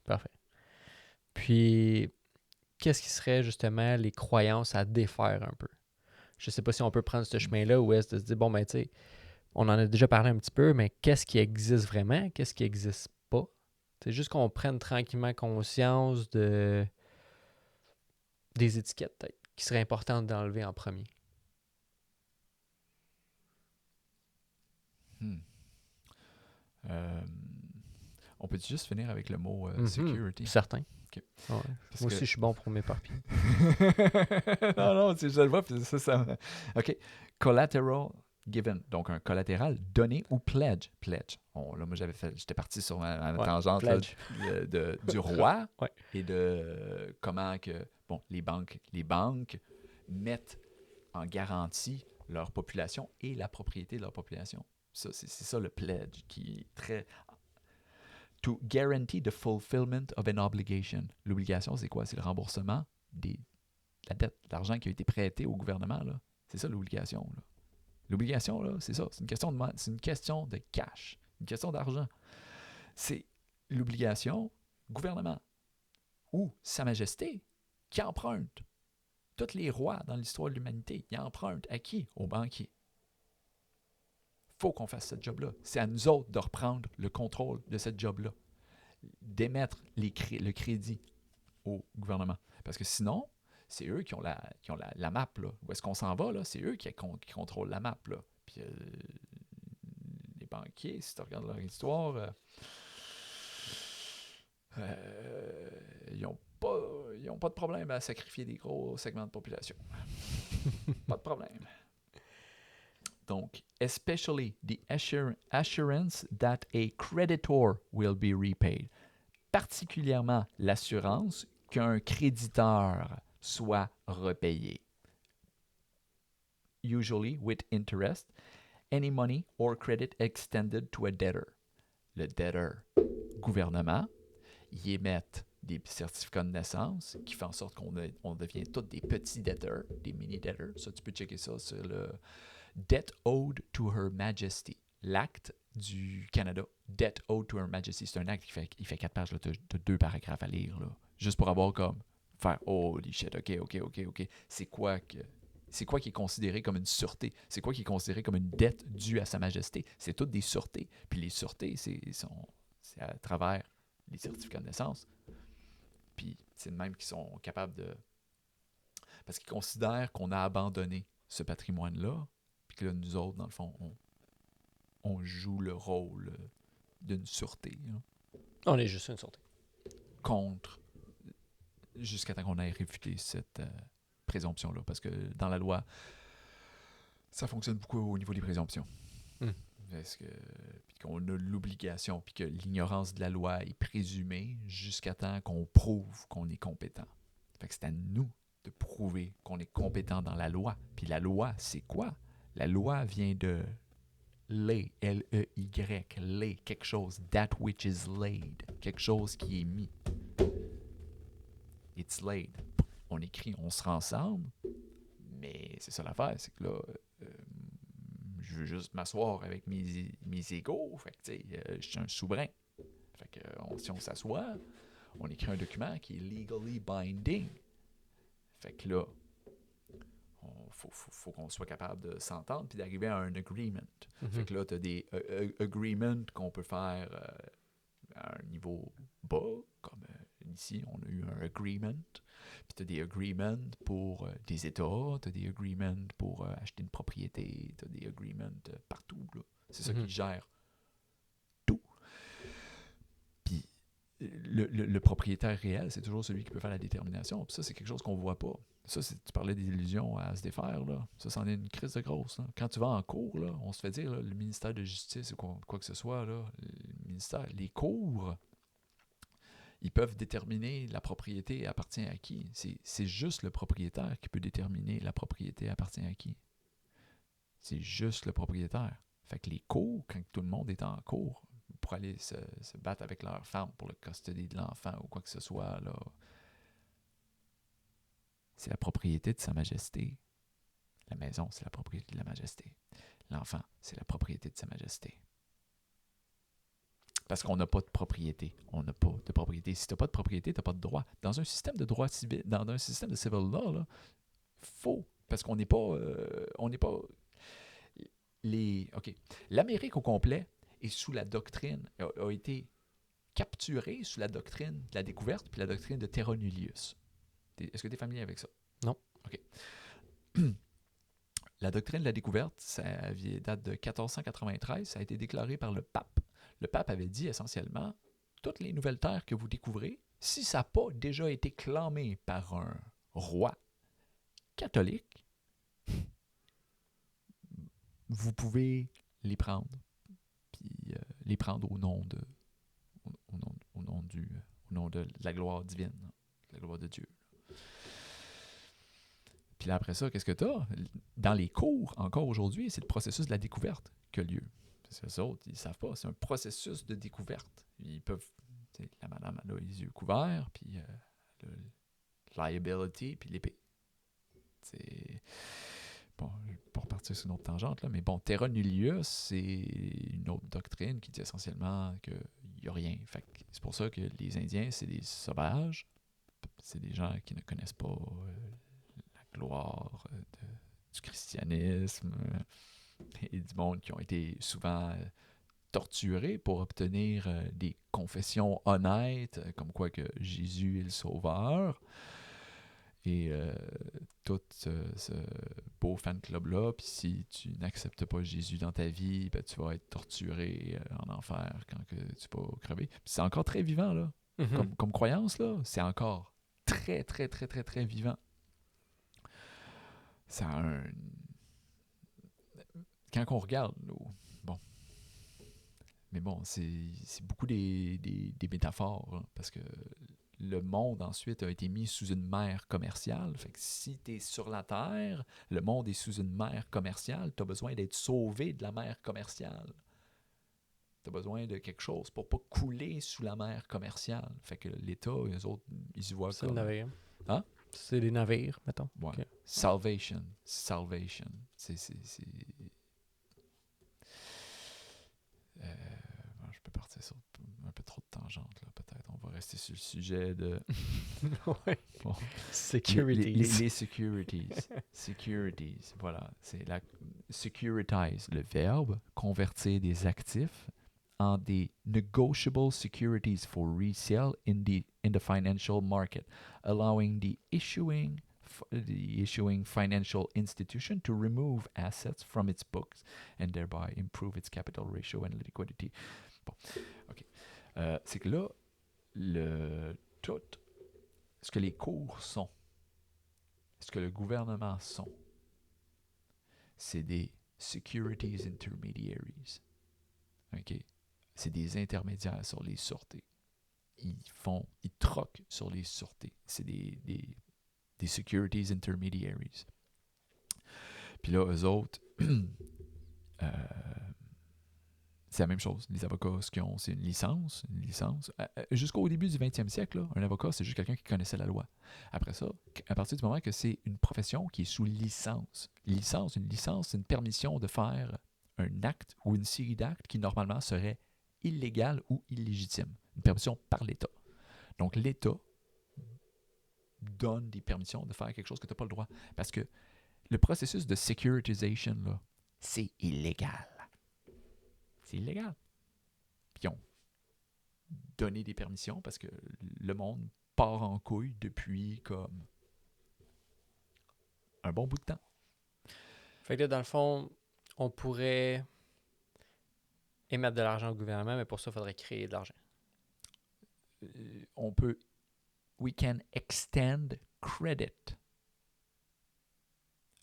Parfait. Puis, qu'est-ce qui serait justement les croyances à défaire un peu? Je sais pas si on peut prendre ce chemin-là ou est-ce de se dire, bon, ben, tu sais, on en a déjà parlé un petit peu, mais qu'est-ce qui existe vraiment? Qu'est-ce qui n'existe pas? C'est juste qu'on prenne tranquillement conscience des étiquettes, peut-être, qui seraient importantes d'enlever en premier. Hmm. Euh, on peut juste finir avec le mot Mhm. security? Certain. Ok. Ouais. Parce Moi que- aussi, je suis bon pour m'éparpiller. non, je le vois, puis ça. OK. Collateral given. Donc, un collatéral donné ou pledge. Pledge. Là, moi, j'étais parti sur ma Ouais, tangente là, pledge. du roi Ouais. et de comment que, bon, les banques mettent en garantie leur population et la propriété de leur population. Ça, c'est ça le pledge qui est très... To guarantee the fulfillment of an obligation. L'obligation, c'est quoi? C'est le remboursement de la dette, l'argent qui a été prêté au gouvernement. Là. C'est ça l'obligation. Là. L'obligation, là, c'est ça. C'est une question de cash, une question d'argent. C'est l'obligation gouvernement ou Sa Majesté qui emprunte. Tous les rois dans l'histoire de l'humanité, ils empruntent à qui? Aux banquiers. Faut qu'on fasse ce job-là. C'est à nous autres de reprendre le contrôle de cette job-là, d'émettre le crédit au gouvernement. Parce que sinon, c'est eux qui ont la map. Là. Où est-ce qu'on s'en va? Là? C'est eux qui contrôlent la map. Là. Puis les banquiers, si tu regardes leur histoire, ils n'ont pas de problème à sacrifier des gros segments de population. Pas de problème. Donc, especially the assurance that a creditor will be repaid. Particulièrement l'assurance qu'un créditeur soit repayé. Usually with interest, any money or credit extended to a debtor. Le debtor, gouvernement, ils émettent des certificats de naissance qui font en sorte qu'on devient tous des petits debtors, des mini-debtors. Ça, tu peux checker ça sur le Debt Owed to Her Majesty. L'acte du Canada, Debt Owed to Her Majesty. C'est un acte qui fait 4 pages, tu as 2 paragraphes à lire, là, juste pour avoir comme, faire « Holy shit, ok. » C'est quoi qui est considéré comme une sûreté? C'est quoi qui est considéré comme une dette due à Sa Majesté? C'est toutes des sûretés. Puis les sûretés, c'est à travers les certificats de naissance. Puis c'est de même qu'ils sont capables de... Parce qu'ils considèrent qu'on a abandonné ce patrimoine-là, puis que là, nous autres, dans le fond, on joue le rôle d'une sûreté. Hein, On est juste une sorte. contre, jusqu'à temps qu'on ait réfuté cette présomption-là. Parce que dans la loi, ça fonctionne beaucoup au niveau des présomptions. Parce que, puis qu'on a l'obligation, puis que l'ignorance de la loi est présumée jusqu'à temps qu'on prouve qu'on est compétent. Fait que c'est à nous de prouver qu'on est compétent dans la loi. Puis la loi, c'est quoi? La loi vient de lay, L-E-Y, lay, quelque chose, that which is laid, quelque chose qui est mis. It's laid. On écrit, on se rend ensemble, mais c'est ça l'affaire, c'est que là, je veux juste m'asseoir avec mes égaux, fait que tu sais, je suis un souverain. Fait que si on s'assoit, on écrit un document qui est legally binding. Fait que là, faut qu'on soit capable de s'entendre puis d'arriver à un agreement. Fait que là, tu as des agreements qu'on peut faire à un niveau bas, comme ici, on a eu un agreement. Puis tu as des agreements pour des États, tu as des agreements pour acheter une propriété, tu as des agreements partout. Là. C'est ça qui gère tout. Puis le propriétaire réel, c'est toujours celui qui peut faire la détermination. Puis ça, c'est quelque chose qu'on ne voit pas. Ça, tu parlais des illusions à se défaire. Là. Ça, c'en est une crise de grosse. Là. Quand tu vas en cours, là, on se fait dire, là, le ministère de Justice ou quoi que ce soit, là, le ministère, les cours, Ils peuvent déterminer la propriété appartient à qui. C'est juste le propriétaire qui peut déterminer la propriété appartient à qui. C'est juste le propriétaire. Fait que les cours, quand tout le monde est en cours, pour aller se battre avec leur femme pour le custody de l'enfant ou quoi que ce soit, là, c'est la propriété de Sa Majesté. La maison, c'est la propriété de la Majesté. L'enfant, c'est la propriété de Sa Majesté. Parce qu'on n'a pas de propriété. On n'a pas de propriété. Si tu n'as pas de propriété, tu n'as pas de droit. Dans un système de droit civil, dans un système de civil law, là, faux. Parce qu'on n'est pas... OK. L'Amérique au complet est sous la doctrine, a été capturée sous la doctrine de la découverte puis la doctrine de terra nullius. Est-ce que tu es familier avec ça? Non. OK. La doctrine de la découverte, ça date de 1493, ça a été déclaré par le pape. Le pape avait dit essentiellement, toutes les nouvelles terres que vous découvrez, si ça n'a pas déjà été clamé par un roi catholique, vous pouvez les prendre, puis les prendre au nom de la gloire divine, de la gloire de Dieu. Puis là, après ça, qu'est-ce que tu as? Dans les cours, encore aujourd'hui, c'est le processus de la découverte qui a lieu. Parce que les autres, ils ne savent pas. C'est un processus de découverte. Ils peuvent... La madame elle a les yeux couverts, puis le liability, puis l'épée. C'est... Bon, je ne vais pas repartir sur une autre tangente, là, mais bon, terra nullius, c'est une autre doctrine qui dit essentiellement qu'il n'y a rien. Fait que c'est pour ça que les Indiens, c'est des sauvages. C'est des gens qui ne connaissent pas la gloire du christianisme et du monde qui ont été souvent torturés pour obtenir des confessions honnêtes, comme quoi que Jésus est le sauveur. Et tout ce beau fan club-là, puis si tu n'acceptes pas Jésus dans ta vie, ben, tu vas être torturé en enfer quand que tu vas crever. Puis c'est encore très vivant, là. Mm-hmm. Comme croyance, là, c'est encore très, très, très, très, très vivant. Ça a un... Quand on regarde, bon... Mais bon, c'est beaucoup des métaphores, hein, parce que le monde, ensuite, a été mis sous une mer commerciale. Fait que si tu es sur la Terre, le monde est sous une mer commerciale, tu as besoin d'être sauvé de la mer commerciale. Tu as besoin de quelque chose pour pas couler sous la mer commerciale. Fait que l'État, eux autres, ils y voient C'est comme... le navire. Hein? C'est des navires, mettons. Ouais. Okay. Salvation. C'est... je peux partir sur un peu trop de tangentes, là, peut-être. On va rester sur le sujet de... Ouais. Bon. Securities. Les securities. Securities, voilà. C'est la securitize, le verbe, convertir des actifs en des negotiable securities for resale in the financial market, allowing the issuing financial institution to remove assets from its books and thereby improve its capital ratio and liquidity. Bon, OK. C'est que là, tout ce que les cours sont, ce que le gouvernement sont, c'est des securities intermediaries. OK? C'est des intermédiaires sur les sûretés. Ils troquent sur les sûretés. C'est des securities intermediaries. Puis là, eux autres, c'est la même chose. Les avocats, ce qu'ils ont, c'est une licence. Jusqu'au début du 20e siècle, là, un avocat, c'est juste quelqu'un qui connaissait la loi. Après ça, à partir du moment que c'est une profession qui est sous licence, une licence, c'est une permission de faire un acte ou une série d'actes qui, normalement, serait illégal ou illégitime. Une permission par l'État. Donc, l'État donne des permissions de faire quelque chose que tu n'as pas le droit. Parce que le processus de securitization, là, c'est illégal. C'est illégal. Puis ils ont donné des permissions parce que le monde part en couille depuis comme un bon bout de temps. Fait que là, dans le fond, on pourrait émettre de l'argent au gouvernement, mais pour ça, il faudrait créer de l'argent. We can extend credit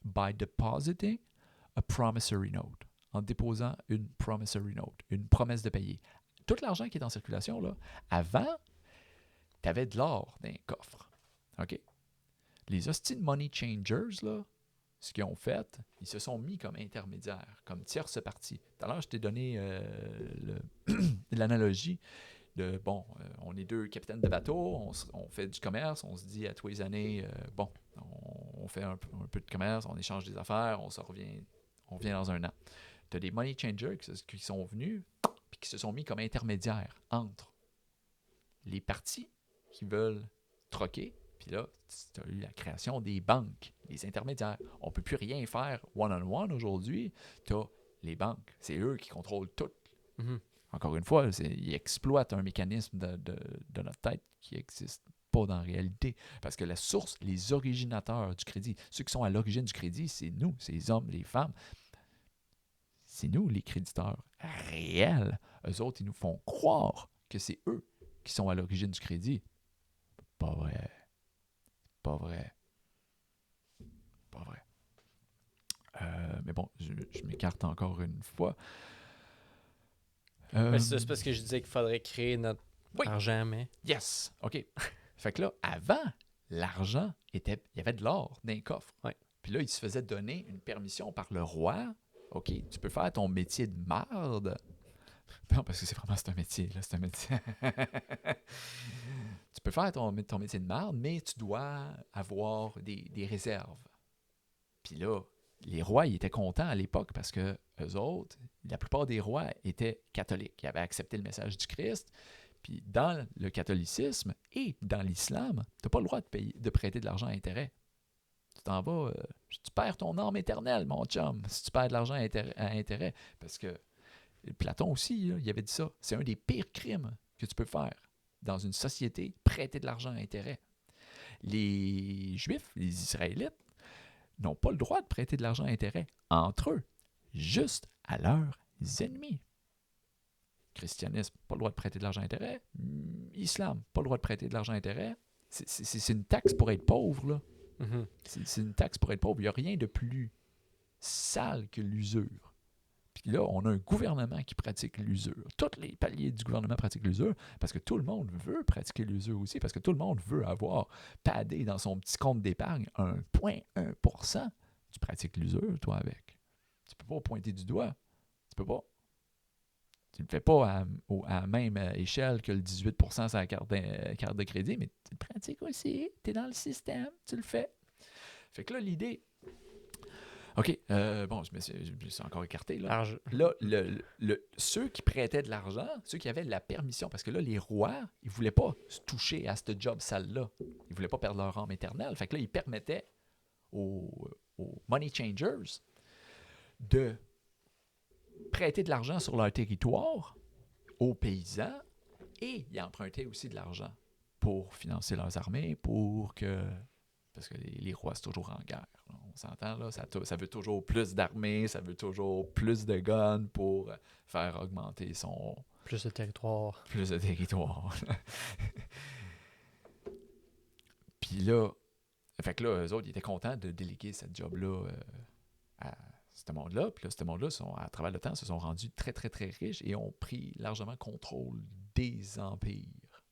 by depositing a promissory note. En déposant une promissory note, une promesse de payer. Tout l'argent qui est en circulation, là, avant, tu avais de l'or dans les coffres. OK? Les hosties de money changers, là, ce qu'ils ont fait, ils se sont mis comme intermédiaires, comme tierce partie. Tout à l'heure, je t'ai donné l'analogie de, bon, on est deux capitaines de bateau, on fait du commerce, on se dit à tous les années, bon, on fait un peu de commerce, on échange des affaires, on revient dans un an. Tu as des money changers qui sont venus et qui se sont mis comme intermédiaires entre les parties qui veulent troquer, puis là, tu as eu la création des banques, des intermédiaires. On ne peut plus rien faire one-on-one aujourd'hui. Tu as les banques. C'est eux qui contrôlent tout. Mhm. Encore une fois, ils exploitent un mécanisme de notre tête qui n'existe pas dans la réalité. Parce que la source, les originateurs du crédit, ceux qui sont à l'origine du crédit, c'est nous, c'est les hommes, les femmes. C'est nous, les créditeurs réels. Eux autres, ils nous font croire que c'est eux qui sont à l'origine du crédit. Pas vrai. Pas vrai. Pas vrai. Mais bon, je m'écarte encore une fois. Mais c'est parce que je disais qu'il faudrait créer notre argent, mais... Yes! OK. Fait que là, avant, l'argent, il y avait de l'or dans les coffres. Ouais. Puis là, il se faisait donner une permission par le roi. OK, tu peux faire ton métier de marde. Non, parce que c'est un métier, là, c'est un métier. Tu peux faire ton métier de marde, mais tu dois avoir des réserves. Puis là, les rois, ils étaient contents à l'époque parce que eux autres, la plupart des rois étaient catholiques. Ils avaient accepté le message du Christ. Puis dans le catholicisme et dans l'islam, tu n'as pas le droit de prêter de l'argent à intérêt. Tu t'en vas, tu perds ton âme éternelle, mon chum, si tu perds de l'argent à intérêt. Parce que Platon aussi, là, il avait dit ça. C'est un des pires crimes que tu peux faire dans une société, prêter de l'argent à intérêt. Les Juifs, les Israélites, n'ont pas le droit de prêter de l'argent à intérêt entre eux, juste à leurs ennemis. Christianisme, pas le droit de prêter de l'argent à intérêt. Islam, pas le droit de prêter de l'argent à intérêt. C'est une taxe pour être pauvre, là. Mhm. C'est une taxe pour être pauvre. Il n'y a rien de plus sale que l'usure. Puis là, on a un gouvernement qui pratique l'usure. Tous les paliers du gouvernement pratiquent l'usure parce que tout le monde veut pratiquer l'usure aussi, parce que tout le monde veut avoir padé dans son petit compte d'épargne 1,1%. Tu pratiques l'usure, toi, avec. Tu peux pas pointer du doigt. Tu peux pas. Tu ne le fais pas à la même échelle que le 18% sur la carte de crédit, mais tu le pratiques aussi. Tu es dans le système, tu le fais. Fait que là, l'idée... OK, bon, je me suis encore écarté. Là, ceux qui prêtaient de l'argent, ceux qui avaient la permission, parce que là, les rois, ils ne voulaient pas se toucher à ce job sale-là. Ils ne voulaient pas perdre leur âme éternelle. Fait que là, ils permettaient aux money changers de prêter de l'argent sur leur territoire aux paysans et ils empruntaient aussi de l'argent pour financer leurs armées, parce que les rois, c'est toujours en guerre. On s'entend, là, ça veut toujours plus d'armées, ça veut toujours plus de guns pour faire augmenter son... Plus de territoire. Plus de territoire. Puis là, fait que là, eux autres, ils étaient contents de déléguer cette job-là à ce monde-là. Puis là, ce monde-là, à travers le temps, se sont rendus très, très, très riches et ont pris largement contrôle des empires.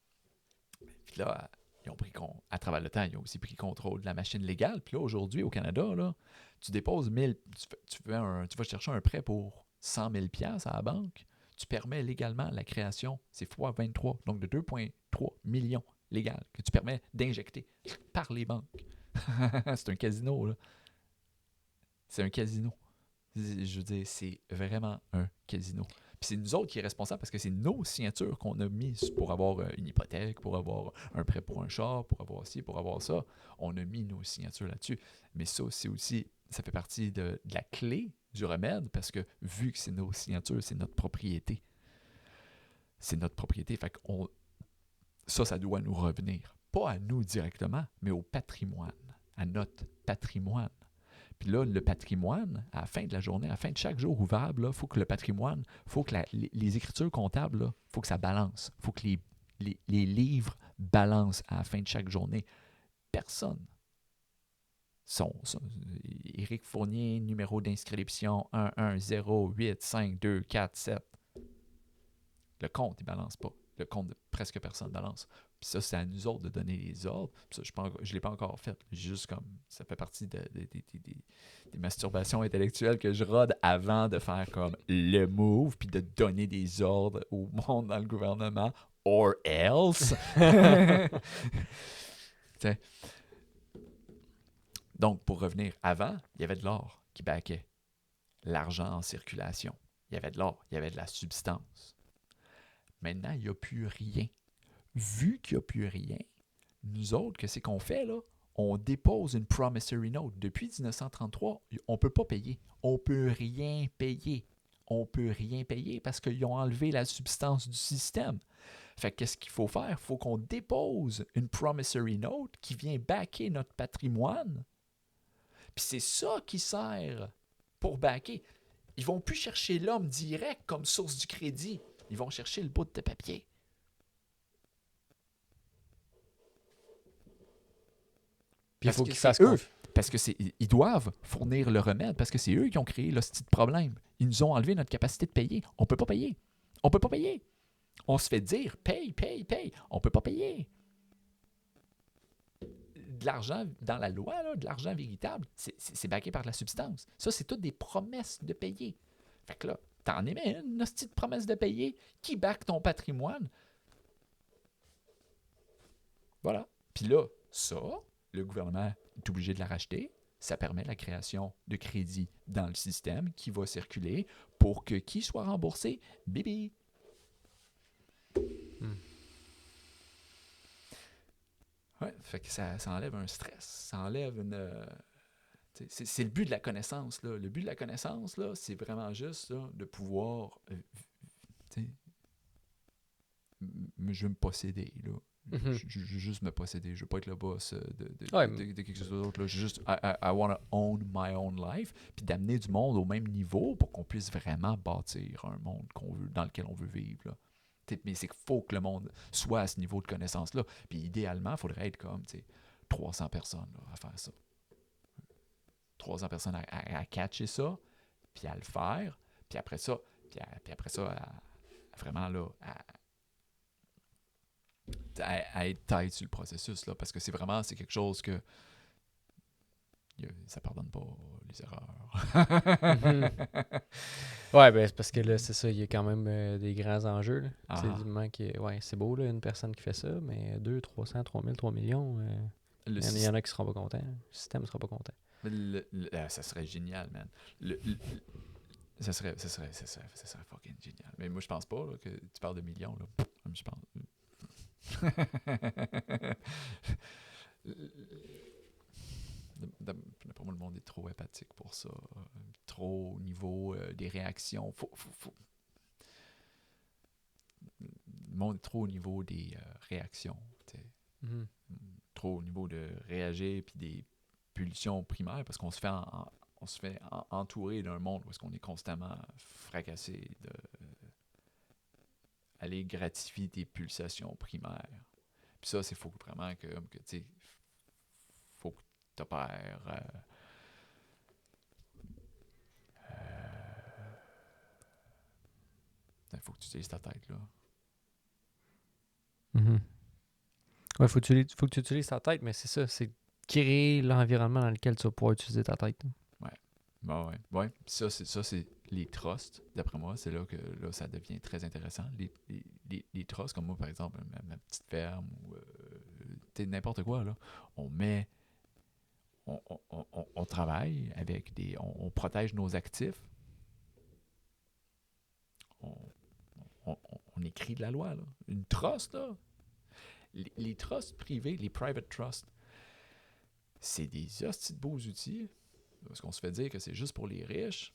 Puis là, ils ont pris à travers le temps, ils ont aussi pris contrôle de la machine légale. Puis là, aujourd'hui, au Canada, là, tu déposes 1000, tu vas chercher un prêt pour 100 000 $ à la banque. Tu permets légalement la création, c'est fois 23, donc de 2,3 millions légales que tu permets d'injecter par les banques. C'est un casino, là. C'est un casino. Je veux dire, c'est vraiment un casino. Puis c'est nous autres qui est responsable parce que c'est nos signatures qu'on a mises pour avoir une hypothèque, pour avoir un prêt pour un char, pour avoir ci, pour avoir ça. On a mis nos signatures là-dessus. Mais ça, c'est aussi, ça fait partie de la clé du remède parce que vu que c'est nos signatures, c'est notre propriété. C'est notre propriété. Fait que ça doit nous revenir. Pas à nous directement, mais au patrimoine, à notre patrimoine. Puis là, le patrimoine, à la fin de la journée, à la fin de chaque jour ouvrable, il faut que le patrimoine, il faut que les écritures comptables, il faut que ça balance. Il faut que les livres balancent à la fin de chaque journée. Personne. Éric Fournier, numéro d'inscription 110852447. Le compte, il ne balance pas. le compte de presque personne dans l'anse. Puis ça, c'est à nous autres de donner les ordres. Puis ça, je ne l'ai pas encore fait. Juste comme, ça fait partie des masturbations intellectuelles que je rôde avant de faire comme le move, puis de donner des ordres au monde dans le gouvernement, or else. T'sais. Donc, pour revenir, avant, il y avait de l'or qui baquait. L'argent en circulation. Il y avait de l'or, il y avait de la substance. Maintenant, il n'y a plus rien. Vu qu'il n'y a plus rien, nous autres, qu'est-ce qu'on fait là? On dépose une promissory note. Depuis 1933, on ne peut pas payer. On ne peut rien payer. On ne peut rien payer parce qu'ils ont enlevé la substance du système. Fait que qu'est-ce qu'il faut faire? Il faut qu'on dépose une promissory note qui vient backer notre patrimoine. Puis c'est ça qui sert pour backer. Ils ne vont plus chercher l'homme direct comme source du crédit. Ils vont chercher le bout de papier. Puis il faut qu'ils fassent eux. Parce que ils doivent fournir le remède, parce que c'est eux qui ont créé le petit problème. Ils nous ont enlevé notre capacité de payer. On ne peut pas payer. On ne peut pas payer. On se fait dire, paye, paye, paye. On ne peut pas payer. De l'argent, dans la loi, là, de l'argent véritable, c'est backé par de la substance. Ça, c'est toutes des promesses de payer. Fait que là, t'en émets une petite promesse de payer qui back ton patrimoine. Voilà. Puis là, ça, le gouvernement est obligé de la racheter. Ça permet la création de crédits dans le système qui va circuler pour que qui soit remboursé? Bibi. Ouais, fait que ça enlève un stress, ça enlève une... c'est le but de la connaissance, là. Le but de la connaissance, là, c'est vraiment juste là, de pouvoir... je veux me posséder, là. Je veux juste me posséder. Je veux pas être le boss de quelque chose d'autre. Là. Je juste, I want to own my own life, puis d'amener du monde au même niveau pour qu'on puisse vraiment bâtir un monde qu'on veut, dans lequel on veut vivre. Là. Mais c'est qu'il faut que le monde soit à ce niveau de connaissance-là. Puis idéalement, il faudrait être comme 300 personnes là, à faire ça. 300 personnes à catcher ça, puis à le faire, puis après ça, à vraiment là, à être tight sur le processus, là, parce que c'est quelque chose que ça pardonne pas les erreurs. Ouais, ben c'est parce que là, c'est ça, il y a quand même des grands enjeux. Là. C'est beau, là, une personne qui fait ça, mais 2, 300, 3000, 3 millions, il y en a qui seront pas contents. Le système ne sera pas content. Ça serait génial, man. Ça serait fucking génial. Mais moi, je pense pas là, que tu parles de millions. Là. Je pense... Pour moi, le monde est trop empathique pour ça. Trop au niveau des réactions. Le monde est trop au niveau des réactions. Trop au niveau de réagir puis des pulsions primaires parce qu'on se fait entourer d'un monde où est-ce qu'on est constamment fracassé de aller gratifier tes pulsations primaires. Puis ça, c'est faut vraiment que tu sais, faut que tu opères faut que tu utilises ta tête, là. Ouais, faut que tu utilises ta tête, mais c'est ça, c'est créer l'environnement dans lequel tu vas pouvoir utiliser ta tête. Ouais. Ça, c'est les trusts, d'après moi, c'est là que là, ça devient très intéressant. Les trusts, comme moi, par exemple, ma petite ferme ou n'importe quoi, là, on travaille avec on protège nos actifs. On écrit de la loi, là. Une trust, là. Les trusts privés, les private trusts, c'est des hosties de beaux outils. Parce qu'on se fait dire que c'est juste pour les riches.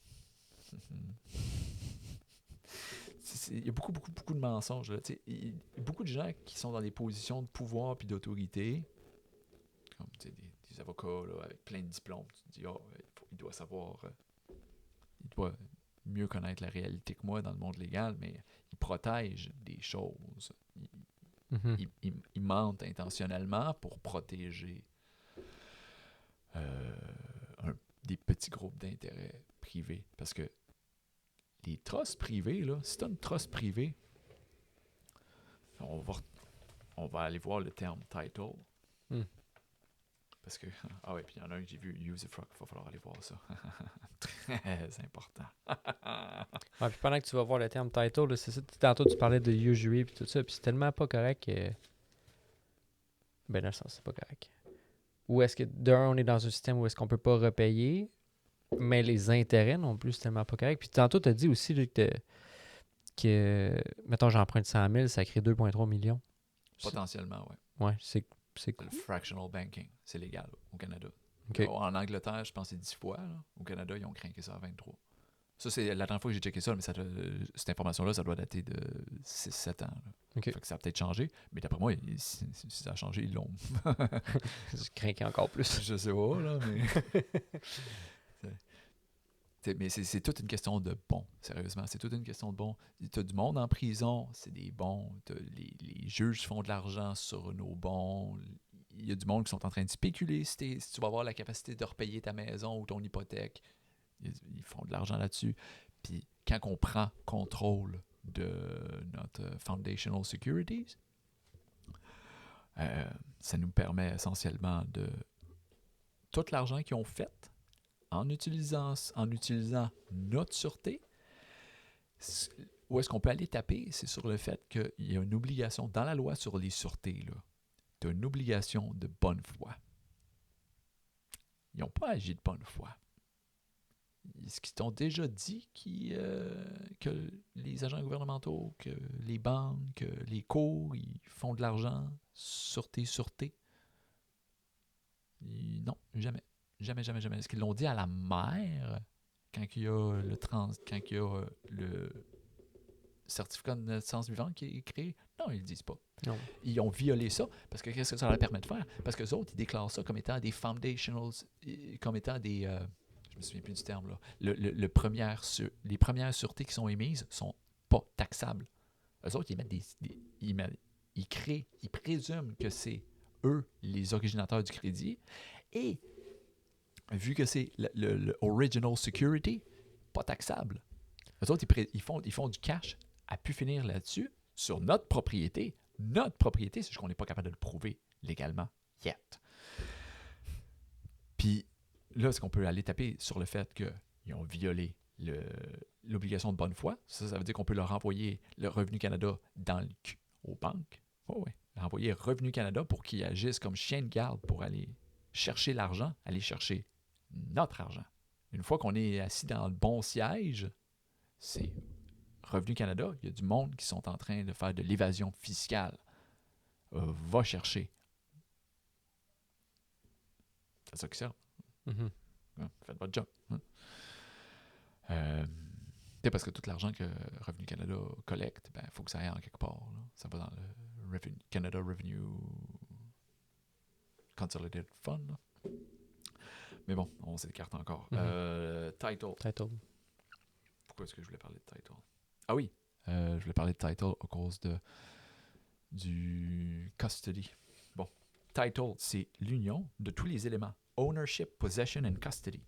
Il y a beaucoup de mensonges. Là. Il y a beaucoup de gens qui sont dans des positions de pouvoir et d'autorité, comme des avocats là, avec plein de diplômes. Tu te dis, il doit savoir, il doit mieux connaître la réalité que moi dans le monde légal, mais il protège des choses. Il mentent intentionnellement pour protéger des petits groupes d'intérêts privés. Parce que les trusts privés, là, si tu as une trust privée, on va aller voir le terme title. Hmm. Parce que, ah ouais, puis il y en a un que j'ai vu, Usufruct, il va falloir aller voir ça. Très important. Ouais, puis pendant que tu vas voir le terme title, là, c'est ça, tantôt tu parlais de usury et tout ça, puis c'est tellement pas correct que... Ben dans le sens, c'est pas correct. Ou est-ce que, d'un, on est dans un système où est-ce qu'on peut pas repayer, mais les intérêts non plus, c'est tellement pas correct. Puis tantôt, tu as dit aussi là, mettons, j'emprunte 100 000, ça crée 2,3 millions. Potentiellement, oui. Ouais, c'est Le cool. fractional banking, c'est légal au Canada. OK. En Angleterre, je pense que c'est 10 fois. Là. Au Canada, ils ont craqué ça à 23. Ça, c'est la dernière fois que j'ai checké ça, mais cette information-là, ça doit dater de 6-7 ans. Là. OK. Fait que ça a peut-être changé, mais d'après moi, si ça a changé, ils l'ont. Je craquais encore plus. Je sais pas, là, mais c'est toute une question de bons, sérieusement. C'est toute une question de bons. Tu as du monde en prison, c'est des bons. Les juges font de l'argent sur nos bons. Il y a du monde qui sont en train de spéculer si tu vas avoir la capacité de repayer ta maison ou ton hypothèque. Ils font de l'argent là-dessus. Puis quand on prend contrôle de notre foundational securities, ça nous permet essentiellement de tout l'argent qu'ils ont fait en utilisant notre sûreté. Où est-ce qu'on peut aller taper? C'est sur le fait qu'il y a une obligation dans la loi sur les sûretés. Tu as une obligation de bonne foi. Ils n'ont pas agi de bonne foi. Est-ce qu'ils t'ont déjà dit que les agents gouvernementaux, que les banques, que les cours, ils font de l'argent sur tes sûretés? Non, jamais. Jamais. Est-ce qu'ils l'ont dit à la mère quand il y a le certificat de naissance vivante qui est créé? Non, ils ne le disent pas. Non. Ils ont violé ça parce que qu'est-ce que ça leur permet de faire? Parce qu'eux autres, ils déclarent ça comme étant des foundationals, comme étant des... je me souviens plus du terme, là. Les premières sûretés qui sont émises sont pas taxables. Eux autres, ils présument que c'est eux les originateurs du crédit et vu que c'est le original security, pas taxable. Eux autres, ils font du cash à pu finir là-dessus sur notre propriété. Notre propriété, c'est juste qu'on n'est pas capable de le prouver légalement yet. Puis là, est-ce qu'on peut aller taper sur le fait qu'ils ont violé l'obligation de bonne foi? Ça veut dire qu'on peut leur envoyer le Revenu Canada dans le cul aux banques. Oh oui, leur envoyer Revenu Canada pour qu'ils agissent comme chien de garde pour aller chercher l'argent, aller chercher notre argent. Une fois qu'on est assis dans le bon siège, c'est Revenu Canada, il y a du monde qui sont en train de faire de l'évasion fiscale. Va chercher. C'est ça qui sert. Mm-hmm. Faites votre job. Parce que tout l'argent que Revenu Canada collecte, il faut que ça aille en quelque part. Là. Ça va dans le Canada Revenue Consolidated Fund. Là. Mais bon, on s'écarte encore. Title. Pourquoi est-ce que je voulais parler de title? Ah oui, je voulais parler de title à cause du custody. Bon, title, c'est l'union de tous les éléments. Ownership, possession and custody.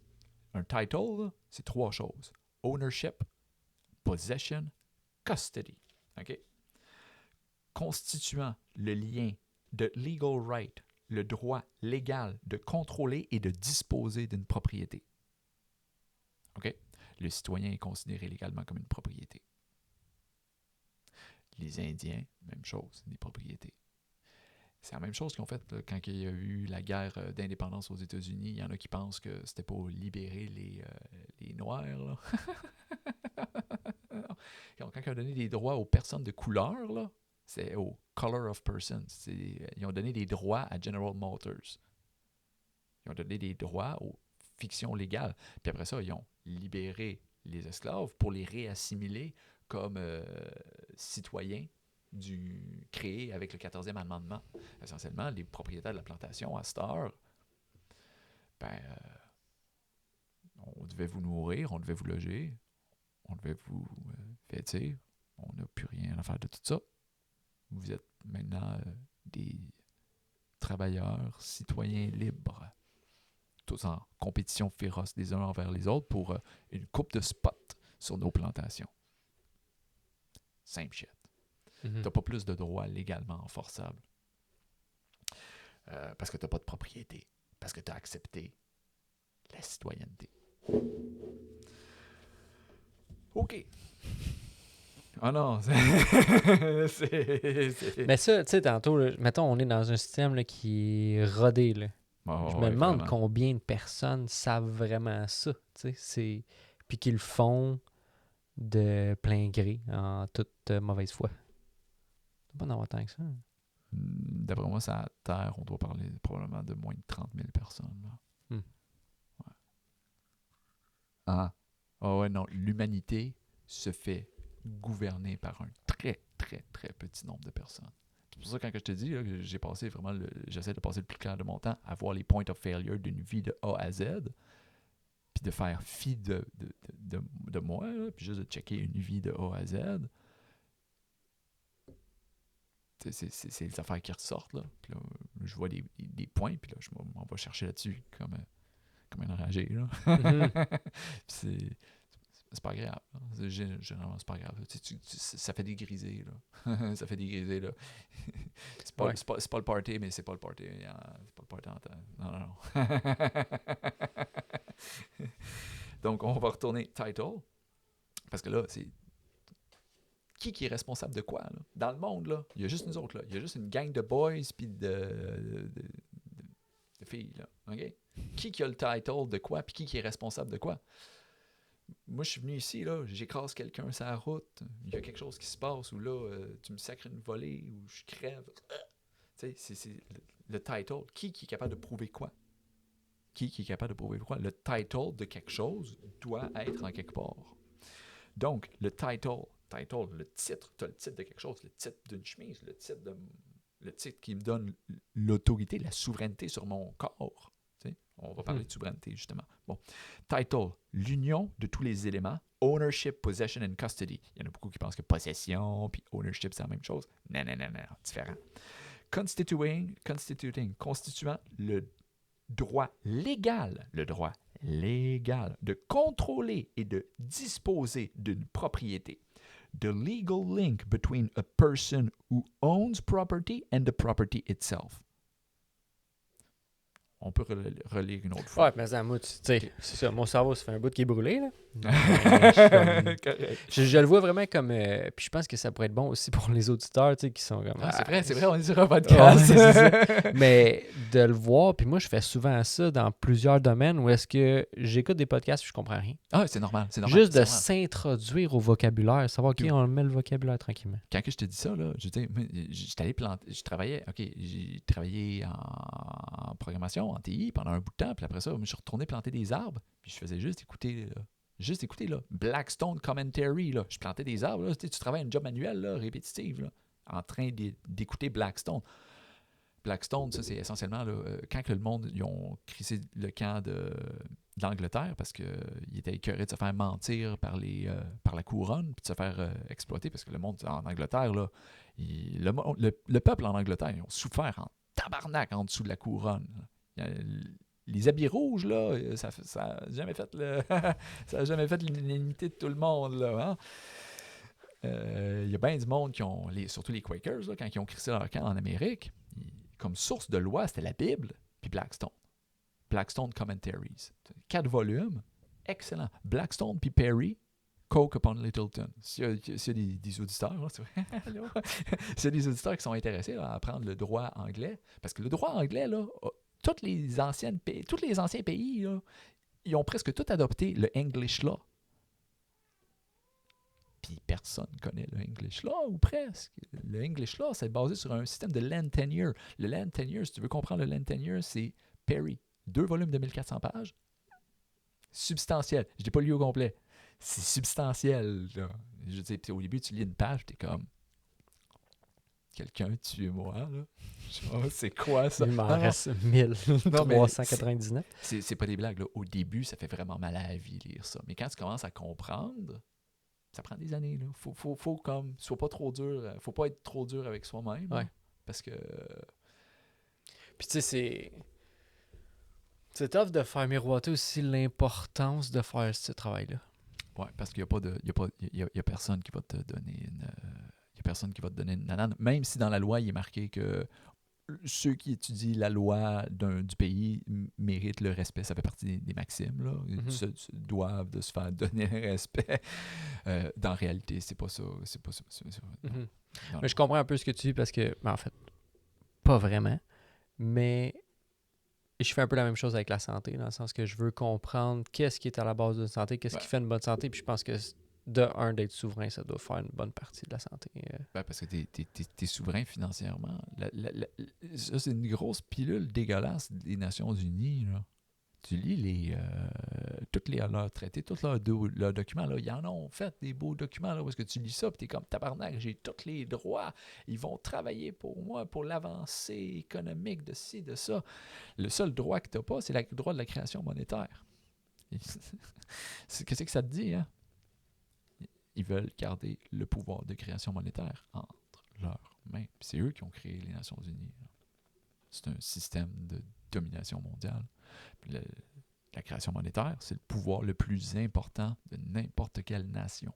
Un title, là, c'est 3 choses. Ownership, possession, custody. OK? Constituant le lien de legal right, le droit légal de contrôler et de disposer d'une propriété. OK? Le citoyen est considéré légalement comme une propriété. Les Indiens, même chose, des propriétés. C'est la même chose qu'ils ont fait là, quand il y a eu la guerre d'indépendance aux États-Unis. Il y en a qui pensent que c'était pour libérer les Noirs. Là. Quand ils ont donné des droits aux personnes de couleur, là, c'est au Color of Persons. Ils ont donné des droits à General Motors. Ils ont donné des droits aux fictions légales. Puis après ça, ils ont libéré les esclaves pour les réassimiler comme citoyens créés avec le 14e amendement. Essentiellement, les propriétaires de la plantation à cette heure, on devait vous nourrir, on devait vous loger, on devait vous vêtir. On n'a plus rien à faire de tout ça. Vous êtes maintenant des travailleurs, citoyens libres, tous en compétition féroce les uns envers les autres pour une coupe de spots sur nos plantations. Simple shit. Tu n'as pas plus de droits légalement enforçables. Parce que tu n'as pas de propriété. Parce que tu as accepté la citoyenneté. OK. Ah non, Mais ça, tu sais, tantôt, là, mettons, on est dans un système là, qui est rodé. Là. Oh, Je me ouais, demande vraiment. combien de personnes savent vraiment ça. Tu sais, puis qu'ils le font de plein gré, en toute mauvaise foi. Ça doit pas en avoir tant que ça. D'après moi, ça à Terre, on doit parler probablement de moins de 30 000 personnes. Là. Hmm. Ouais. Ah. Oh ouais, non. L'humanité se fait gouverner par un très, très, très petit nombre de personnes. C'est pour ça que quand je te dis là, que j'ai passé vraiment j'essaie de passer le plus clair de mon temps à voir les points of failure d'une vie de A à Z, puis de faire fi de moi, là, puis juste de checker une vie de A à Z. C'est les affaires qui ressortent. Là. Puis là, je vois des points, puis là, je m'en vais chercher là-dessus comme un enragé. Là. Puis c'est pas agréable. Là. Généralement, c'est pas agréable. Ça fait dégriser. Là. Ça fait dégriser. Là. C'est pas, Ouais. c'est pas le party, mais c'est pas le party. C'est pas le party en temps. Non. Donc, on va retourner title. Parce que là, c'est qui est responsable de quoi, là? Dans le monde, là, il y a juste nous autres, là. Il y a juste une gang de boys puis de filles, là. OK? Qui a le title de quoi puis qui est responsable de quoi? Moi, je suis venu ici, là, j'écrase quelqu'un sur la route, il y a quelque chose qui se passe, ou là, tu me sacres une volée, ou je crève. Tu sais, c'est le title. Qui est capable de prouver quoi? Qui est capable de prouver quoi? Le title de quelque chose doit être en quelque part. Donc, le title, le titre, tu as le titre de quelque chose, le titre d'une chemise, le titre qui me donne l'autorité, la souveraineté sur mon corps. Tu sais, on va parler de souveraineté, justement. Bon. Title, l'union de tous les éléments. Ownership, possession and custody. Il y en a beaucoup qui pensent que possession puis ownership, c'est la même chose. Non, différent. Constituant le droit légal de contrôler et de disposer d'une propriété. The legal link between a person who owns property and the property itself. On peut relire une autre fois. Ouais, mais ça, moi, tu sais, Ok. c'est ça. Mon cerveau, ça fait un bout qui est brûlé, là. Correct. Je le vois vraiment comme... puis je pense que ça pourrait être bon aussi pour les auditeurs, tu sais, qui sont comme... Ah, c'est vrai, on est sur un Ouais, podcast. c'est ça. Mais de le voir, puis moi, je fais souvent ça dans plusieurs domaines où est-ce que j'écoute des podcasts et je comprends rien. Ah, c'est normal. Juste de c'est normal. s'introduire au vocabulaire, savoir, OK, Dude. on met le vocabulaire tranquillement. Quand que je te dis ça, là, je dis, j'étais allé planter, j'ai travaillé en programmation, en TI pendant un bout de temps, puis après ça, je me suis retourné planter des arbres, puis je faisais juste écouter, là, Blackstone Commentary, là. Je plantais des arbres, là, tu travailles un job manuel, là, répétitif, là, en train d'écouter Blackstone. Blackstone, ça, c'est essentiellement, là, quand que le monde, ils ont crissé le camp d'Angleterre parce qu'ils étaient écœurés de se faire mentir par la couronne puis de se faire exploiter parce que le monde en Angleterre, là, le peuple en Angleterre, ils ont souffert en tabarnak en dessous de la couronne. Les habits rouges, là, ça n'a jamais fait ça a jamais fait l'unanimité de tout le monde, là, hein? Il y a bien du monde qui ont, surtout les Quakers, là, quand ils ont crissé leur camp en Amérique, comme source de loi, c'était la Bible puis Blackstone. Blackstone Commentaries. 4 volumes. Excellent. Blackstone puis Perry, Coke upon Littleton. S'il y a des auditeurs, là, s'il y a des auditeurs qui sont intéressés là, à apprendre le droit anglais, parce que le droit anglais, là, tous les anciens pays, là, ils ont presque tous adopté le English Law. Puis personne ne connaît le English Law, ou presque. Le English Law, c'est basé sur un système de land tenure. Le land tenure, si tu veux comprendre le land tenure, c'est Perry. 2 volumes de 1400 pages. Substantiel. Je n'ai pas lu au complet. C'est substantiel. Là. Je veux dire, au début, tu lis une page, tu es comme... Quelqu'un tue moi, là. Oh, c'est quoi ça? Il m'en Non, reste 1399. c'est pas des blagues, là. Au début, ça fait vraiment mal à la vie lire ça. Mais quand tu commences à comprendre, ça prend des années, là. Faut comme... Sois pas trop dur. Faut pas être trop dur avec soi-même. Ouais. Là, parce que... Puis tu sais, c'est tough de faire miroiter aussi l'importance de faire ce travail-là. Ouais, parce qu'il n'y a pas de... Il y a personne qui va te donner une... Il personne qui va te donner une nanane, même si dans la loi, il est marqué que ceux qui étudient la loi du pays méritent le respect. Ça fait partie des maximes, là. Ils doivent de se faire donner le respect. Dans la réalité, c'est pas ça. C'est pas ça. Mm-hmm. Mais je comprends un peu ce que tu dis parce que, en fait, pas vraiment, mais je fais un peu la même chose avec la santé, dans le sens que je veux comprendre qu'est-ce qui est à la base d'une santé, qu'est-ce qui fait une bonne santé, puis je pense que d'être souverain, ça doit faire une bonne partie de la santé. Parce que t'es souverain financièrement. Ça, c'est une grosse pilule dégueulasse des Nations Unies, là. Tu lis tous leurs traités, tous leurs documents, là, ils en ont fait des beaux documents, là, parce que tu lis ça, puis t'es comme tabarnak, j'ai tous les droits, ils vont travailler pour moi, pour l'avancée économique de ci, de ça. Le seul droit que t'as pas, c'est le droit de la création monétaire. Qu'est-ce que ça te dit, hein? Ils veulent garder le pouvoir de création monétaire entre leurs mains. Puis c'est eux qui ont créé les Nations Unies. C'est un système de domination mondiale. La création monétaire, c'est le pouvoir le plus important de n'importe quelle nation.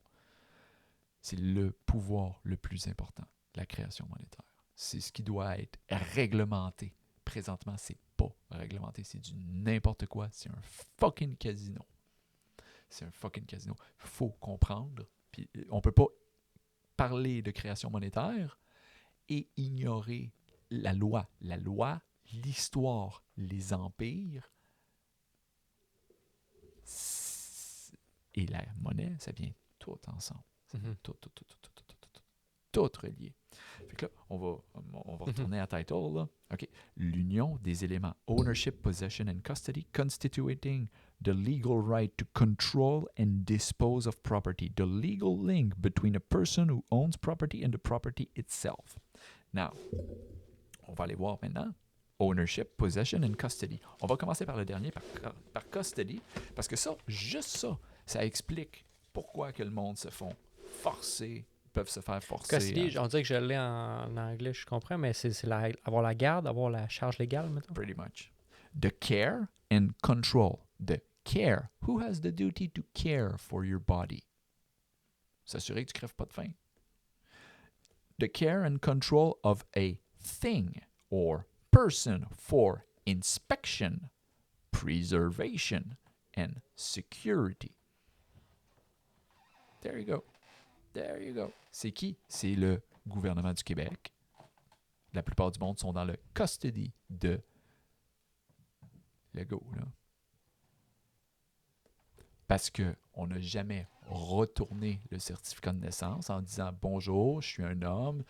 C'est le pouvoir le plus important, la création monétaire. C'est ce qui doit être réglementé. Présentement, c'est pas réglementé. C'est du n'importe quoi. C'est un fucking casino. C'est un fucking casino. Il faut comprendre. Puis on peut pas parler de création monétaire et ignorer la loi. La loi, l'histoire, les empires et la monnaie, ça vient tout ensemble. Mm-hmm. Tout relié. Fait que là, on va retourner à title. Là. OK. L'union des éléments ownership, possession and custody constituting the legal right to control and dispose of property. The legal link between a person who owns property and the property itself. Now, on va aller voir maintenant. Ownership, possession and custody. On va commencer par le dernier, par custody, parce que ça, juste ça, ça explique pourquoi que le monde se font forcer, peuvent se faire forcer. Custody, on dirait que je l'ai en anglais, je comprends, mais c'est avoir la garde, avoir la charge légale, mettons. Pretty much. The care and control. The care. Who has the duty to care for your body? S'assurer que tu ne crèves pas de faim. The care and control of a thing or person for inspection, preservation, and security. There you go. There you go. C'est qui? C'est le gouvernement du Québec. La plupart du monde sont dans le custody de Legault, là. Parce qu'on n'a jamais retourné le certificat de naissance en disant « Bonjour, je suis un homme »,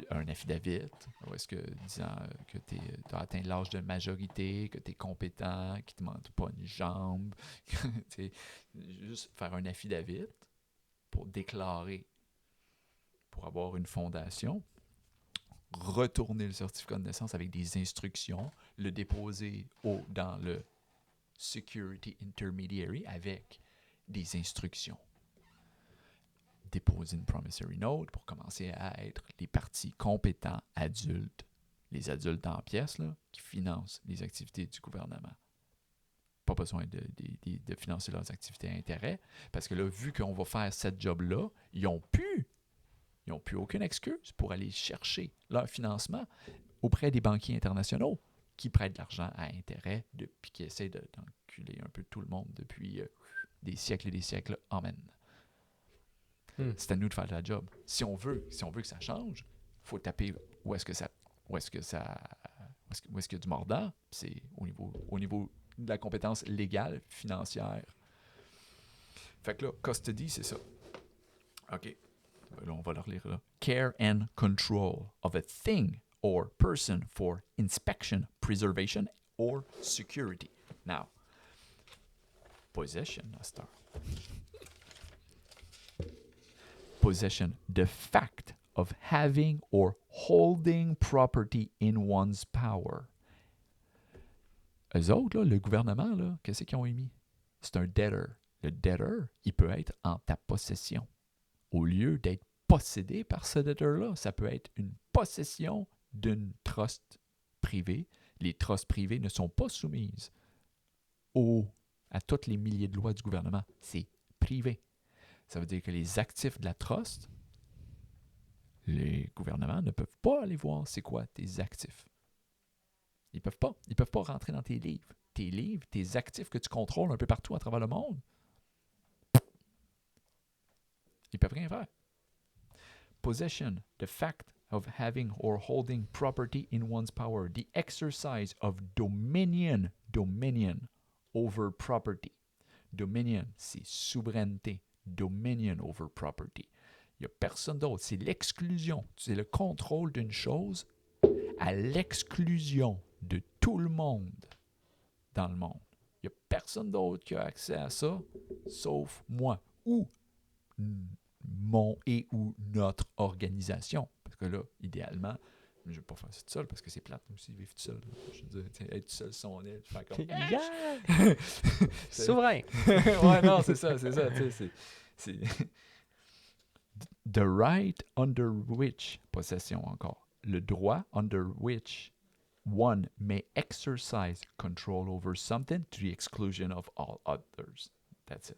un affidavit, ou est-ce que disant que tu as atteint l'âge de majorité, que tu es compétent, qu'il ne te manque pas une jambe, juste faire un affidavit pour déclarer, pour avoir une fondation, retourner le certificat de naissance avec des instructions, le déposer dans le Security Intermediary avec des instructions. Déposer une promissory note pour commencer à être les parties compétents adultes, les adultes en pièces là, qui financent les activités du gouvernement. Pas besoin de financer leurs activités à intérêt, parce que là, vu qu'on va faire cette job-là, ils n'ont plus aucune excuse pour aller chercher leur financement auprès des banquiers internationaux qui prêtent de l'argent à intérêt depuis qui essaient d'enculer un peu tout le monde depuis des siècles et des siècles. Amen. C'est à nous de faire la job. Si on veut que ça change, il faut taper où est-ce qu'il y a du mordant. C'est au niveau de la compétence légale, financière. Fait que là, custody, c'est ça. OK. Là, on va le relire là. Care and control of a thing or person for inspection, preservation, or security. Now, possession, Astor. Possession, the fact of having or holding property in one's power. Eux autres, là, le gouvernement, là, qu'est-ce qu'ils ont émis? C'est un debtor. Le debtor, il peut être en ta possession. Au lieu d'être possédé par ce debtor-là, ça peut être une possession d'une trust privée. Les trusts privés ne sont pas soumises à toutes les milliers de lois du gouvernement. C'est privé. Ça veut dire que les actifs de la trust, les gouvernements ne peuvent pas aller voir c'est quoi tes actifs. Ils peuvent pas. Ils peuvent pas rentrer dans tes livres. Tes livres, tes actifs que tu contrôles un peu partout à travers le monde, ils peuvent rien faire. Possession, the fact of having or holding property in one's power, the exercise of dominion over property. Dominion, c'est souveraineté. Dominion over property. Il n'y a personne d'autre. C'est l'exclusion. C'est le contrôle d'une chose à l'exclusion de tout le monde dans le monde. Il n'y a personne d'autre qui a accès à ça, sauf moi ou mon et ou notre organisation. Parce que là, idéalement, je ne vais pas faire ça tout seul parce que c'est plate aussi vivre tout seul. Je veux dire, être tout seul son aile, faire comme Yeah! Souverain! Ouais, non, c'est ça. C'est the right under which, possession encore, le droit under which one may exercise control over something to the exclusion of all others. That's it.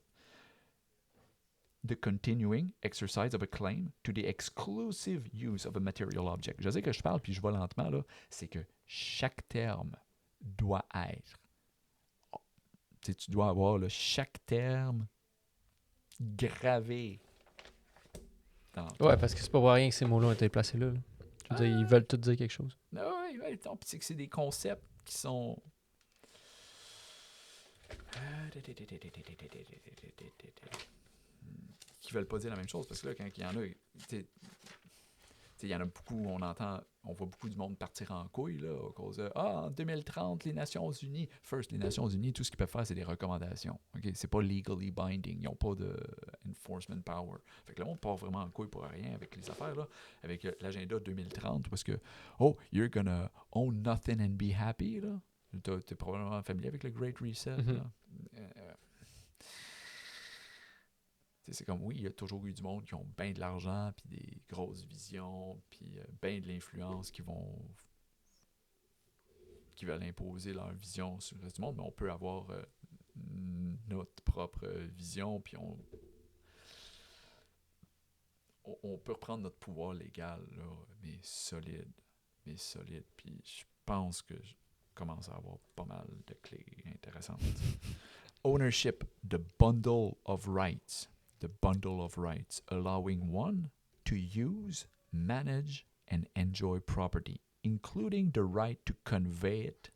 The continuing exercise of a claim to the exclusive use of a material object. Je sais que je parle puis je vais lentement, là. C'est que chaque terme doit être. Tu dois avoir là, chaque terme gravé. Ouais, parce que c'est pas pour rien que ces mots-là ont été placés là. Je veux dire, ils veulent tout dire quelque chose. Oui, c'est que c'est des concepts qui sont. Qui veulent pas dire la même chose, parce que là, quand il y en a, il y en a beaucoup, on voit beaucoup du monde partir en couille, là, à cause de, en 2030, les Nations Unies, les Nations Unies, tout ce qu'ils peuvent faire, c'est des recommandations, ok? C'est pas legally binding, ils n'ont pas de enforcement power. Fait que là, on part vraiment en couille pour rien avec les affaires, là, avec l'agenda 2030, parce que, you're gonna own nothing and be happy, là. T'es probablement familier avec le Great Reset, là. C'est comme, oui, il y a toujours eu du monde qui ont bien de l'argent, puis des grosses visions, puis bien de l'influence qui veulent imposer leur vision sur le reste du monde, mais on peut avoir notre propre vision, puis on peut reprendre notre pouvoir légal, là, mais solide, puis je pense que je commence à avoir pas mal de clés intéressantes. Ownership, the bundle of rights. The bundle of rights, allowing one to use, manage, and enjoy property, including the right to convey it.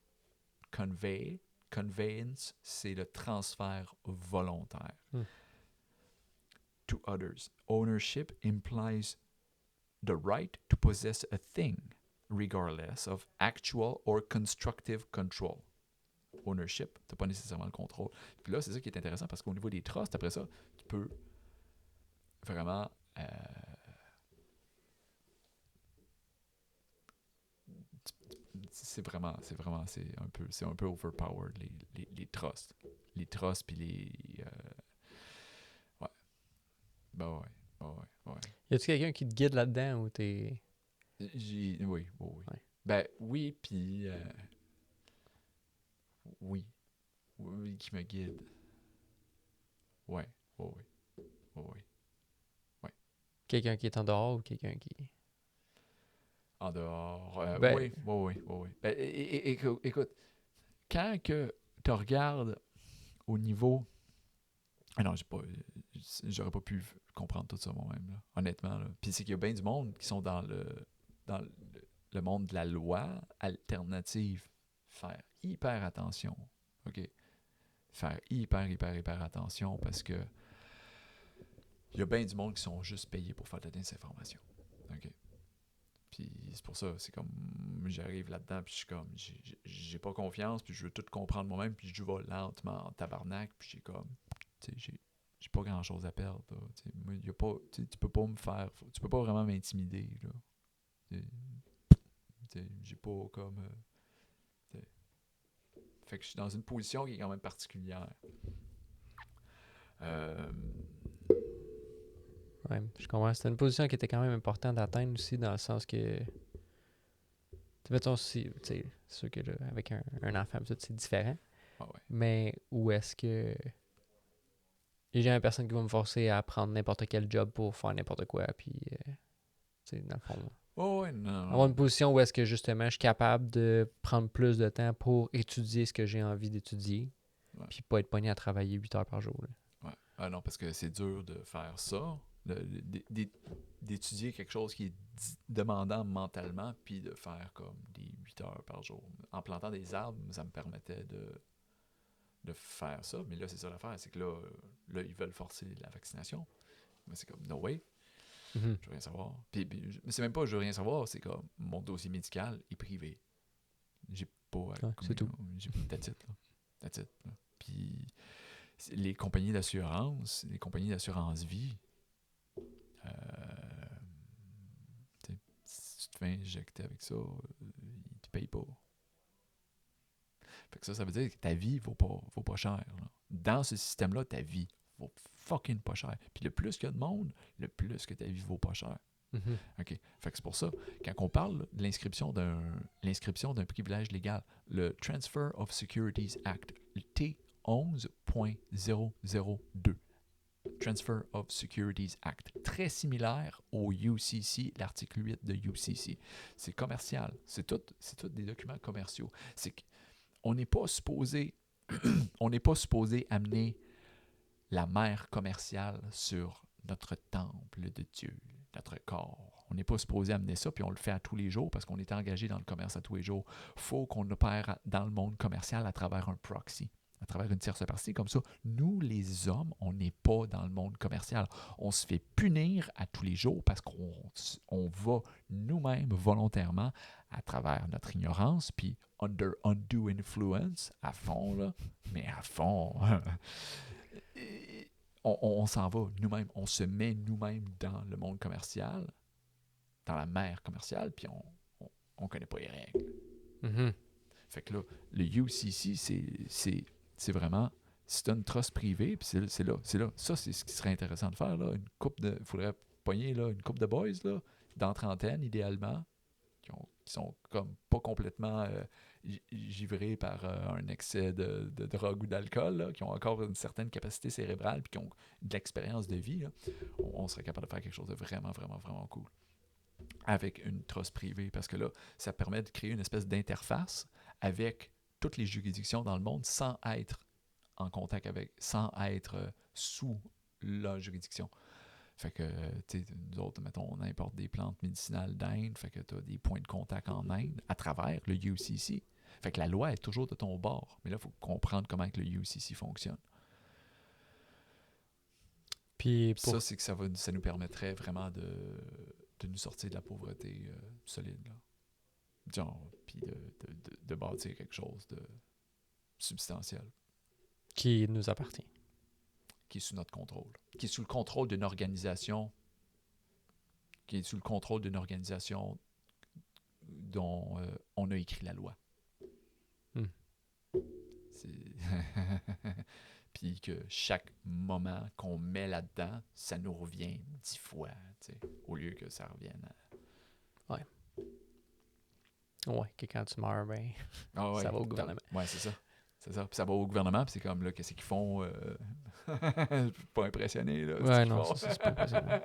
Conveyance, c'est le transfert volontaire to others. Ownership implies the right to possess a thing, regardless of actual or constructive control. Ownership, tu n'as pas nécessairement le contrôle. Puis là, c'est ça qui est intéressant parce qu'au niveau des trusts, après ça, tu peux vraiment c'est un peu overpowered les trusts puis les ouais ouais. Y a-tu quelqu'un qui te guide là-dedans ou t'es oui. Ouais. Ben oui, puis oui, qui me guide. Ouais. quelqu'un qui est en dehors ou quelqu'un qui En dehors. Ben- Oui. Ben, écoute, quand que tu regardes au niveau. Ah non, j'aurais pas pu comprendre tout ça moi-même, là, honnêtement. Là. Puis c'est qu'il y a bien du monde qui sont dans le monde de la loi alternative. Faire hyper attention. OK? Faire hyper attention parce que il y a bien du monde qui sont juste payés pour faire de la désinformation. OK? Puis c'est pour ça, c'est comme, j'arrive là-dedans, puis je suis comme, j'ai pas confiance, puis je veux tout comprendre moi-même, puis je vais lentement en tabarnak, puis j'ai comme, tu sais, j'ai pas grand-chose à perdre, là. Moi, y a pas, tu peux pas me faire, tu peux pas vraiment m'intimider, là. J'ai pas comme... fait que je suis dans une position qui est quand même particulière. Ouais, je comprends. C'était une position qui était quand même importante d'atteindre aussi, dans le sens que. Mettons, c'est sûr que là, avec un enfant, tout, c'est différent. Ah ouais. Mais où est-ce que. Il y a jamais personne qui va me forcer à prendre n'importe quel job pour faire n'importe quoi. Puis. Tu sais, dans le fond. Oh, ouais, non. Avoir une position où est-ce que justement je suis capable de prendre plus de temps pour étudier ce que j'ai envie d'étudier, Ouais. puis pas être pogné à travailler 8 heures par jour. Là. Ouais. Ah non, parce que c'est dur de faire ça, d'étudier quelque chose qui est demandant mentalement, puis de faire comme des 8 heures par jour. En plantant des arbres, ça me permettait de faire ça, mais là, c'est ça l'affaire, c'est que là, ils veulent forcer la vaccination. Mais c'est comme, no way, Mhm. je veux rien savoir. Puis c'est même pas je veux rien savoir, c'est comme, mon dossier médical est privé. J'ai pas à C'est tout. That's it, là. That's it, là. Puis les compagnies d'assurance vie, si tu te fais injecter avec ça, ils te payent pas. Fait que ça veut dire que ta vie vaut pas cher. Là. Dans ce système-là, ta vie vaut fucking pas cher. Puis le plus qu'il y a de monde, le plus que ta vie vaut pas cher. Mhm. OK. Fait que c'est pour ça, quand on parle de l'inscription d'un privilège légal, le Transfer of Securities Act, le T11.002, Transfer of Securities Act, très similaire au UCC, l'article 8 de UCC. C'est commercial. C'est tout des documents commerciaux. C'est qu'on n'est pas supposé amener la mère commerciale sur notre temple de Dieu, notre corps. On n'est pas supposé amener ça, puis on le fait à tous les jours parce qu'on est engagé dans le commerce à tous les jours. Il faut qu'on opère dans le monde commercial à travers un proxy, à travers une tierce partie. Comme ça, nous, les hommes, on n'est pas dans le monde commercial. On se fait punir à tous les jours parce qu'on va nous-mêmes volontairement à travers notre ignorance, puis under undue influence, à fond, là, mais à fond. On s'en va nous-mêmes, on se met nous-mêmes dans le monde commercial, dans la mer commerciale, puis on connaît pas les règles. Mhm. Fait que là, le UCC, c'est vraiment, c'est une trust privée, puis c'est là. Ça, c'est ce qui serait intéressant de faire, là. Il faudrait pogner là, une couple de boys, là, dans trentaine, idéalement, qui sont comme pas complètement givrés par un excès de drogue ou d'alcool, là, qui ont encore une certaine capacité cérébrale, puis qui ont de l'expérience de vie, là. On serait capable de faire quelque chose de vraiment, vraiment, vraiment cool. Avec une trust privée, parce que là, ça permet de créer une espèce d'interface avec toutes les juridictions dans le monde sans être en contact avec, sans être sous la juridiction. Fait que, tu sais, nous autres, mettons, on importe des plantes médicinales d'Inde, fait que tu as des points de contact en Inde à travers le UCC. Fait que la loi est toujours de ton bord. Mais là, il faut comprendre comment que le UCC fonctionne. Puis Ça, c'est que ça nous permettrait vraiment de nous sortir de la pauvreté solide, là. Genre, puis de bâtir quelque chose de substantiel. qui nous appartient. Qui est sous notre contrôle. Qui est sous le contrôle d'une organisation dont on a écrit la loi. Hmm. Puis que chaque moment qu'on met là-dedans, ça nous revient 10 fois, au lieu que ça revienne à... Ouais, que quand tu meurs, ben, ouais, ça va au gouvernement. Ouais, c'est ça. C'est ça. Puis ça va au gouvernement, puis c'est comme, là, qu'est-ce qu'ils font? Je suis pas impressionné, là. Ouais, non, ça, c'est pas impressionnant.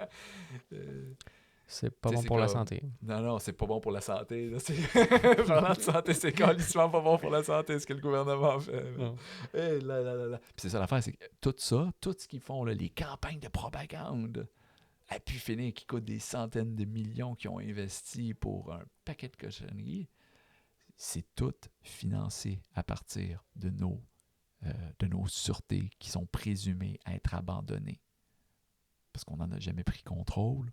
C'est pas bon pour la santé. Non, c'est pas bon pour la santé. Là. Parlant de santé, c'est calissement pas bon pour la santé, ce que le gouvernement fait. Puis c'est ça l'affaire, c'est que tout ce qu'ils font, là, les campagnes de propagande, à pu finir, qui coûtent des centaines de millions, qui ont investi pour un paquet de cochonneries, c'est tout financé à partir de nos sûretés qui sont présumées être abandonnées. Parce qu'on n'en a jamais pris contrôle.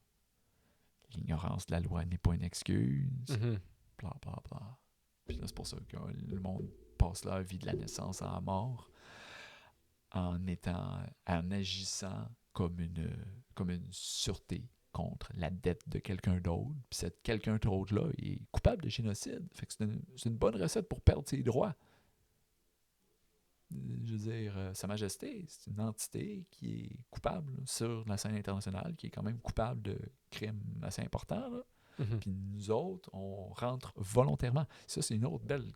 L'ignorance de la loi n'est pas une excuse. Mm-hmm. Bla, bla, bla. Puis là, c'est pour ça que le monde passe leur vie de la naissance à la mort en agissant comme une sûreté contre la dette de quelqu'un d'autre. Puis cet quelqu'un d'autre-là est coupable de génocide. Fait que c'est une bonne recette pour perdre ses droits. Je veux dire, Sa Majesté, c'est une entité qui est coupable sur la scène internationale, qui est quand même coupable de crimes assez importants. Là. Mm-hmm. Puis nous autres, on rentre volontairement. Ça, c'est une autre belle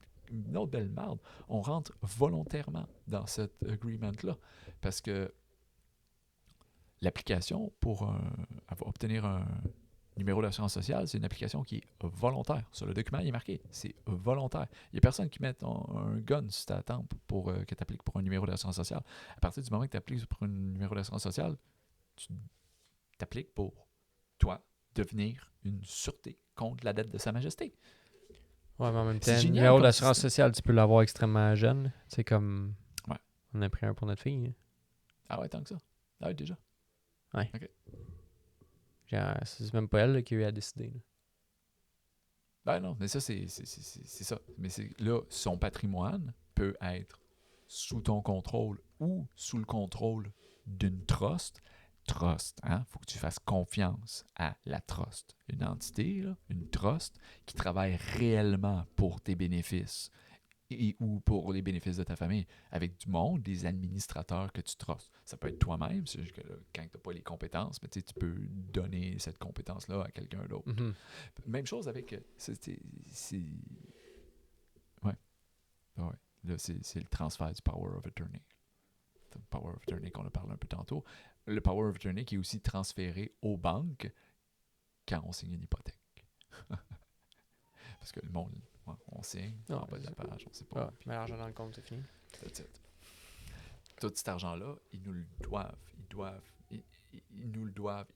merde. On rentre volontairement dans cet agreement-là. Parce que l'application pour obtenir une numéro d'assurance sociale, c'est une application qui est volontaire. Sur le document, il est marqué, c'est volontaire. Il n'y a personne qui met un gun sur ta tempe pour que tu appliques pour un numéro d'assurance sociale. À partir du moment que tu appliques pour un numéro d'assurance sociale, tu t'appliques pour, toi, devenir une sûreté contre la dette de Sa Majesté. Ouais, mais en même C'est temps, le génial numéro comme d'assurance système. sociale, tu peux l'avoir extrêmement jeune. C'est comme. Ouais. On a pris un pour notre fille. Hein. Ah ouais, tant que ça. Ah ouais, déjà. Genre, c'est même pas elle là, qui a eu à décider. Là. Ben non, mais ça, c'est ça. Mais là, son patrimoine peut être sous ton contrôle ou sous le contrôle d'une trust. Trust, hein? Faut que tu fasses confiance à la trust. Une entité, là, une trust, qui travaille réellement pour tes bénéfices ou pour les bénéfices de ta famille, avec du monde, des administrateurs que tu trustes. Ça peut être toi-même, c'est juste que là, quand tu n'as pas les compétences, mais tu peux donner cette compétence-là à quelqu'un d'autre. Mm-hmm. Même chose avec... Ouais. Ouais. Là, c'est le transfert du Power of Attorney. Le Power of Attorney qu'on a parlé un peu tantôt. Le Power of Attorney qui est aussi transféré aux banques quand on signe une hypothèque. Parce que le monde, ouais, on signe, en bas de la page, on sait pas. Ah, mais l'argent dans le compte, c'est fini. That's it. Tout cet argent-là, ils nous le doivent.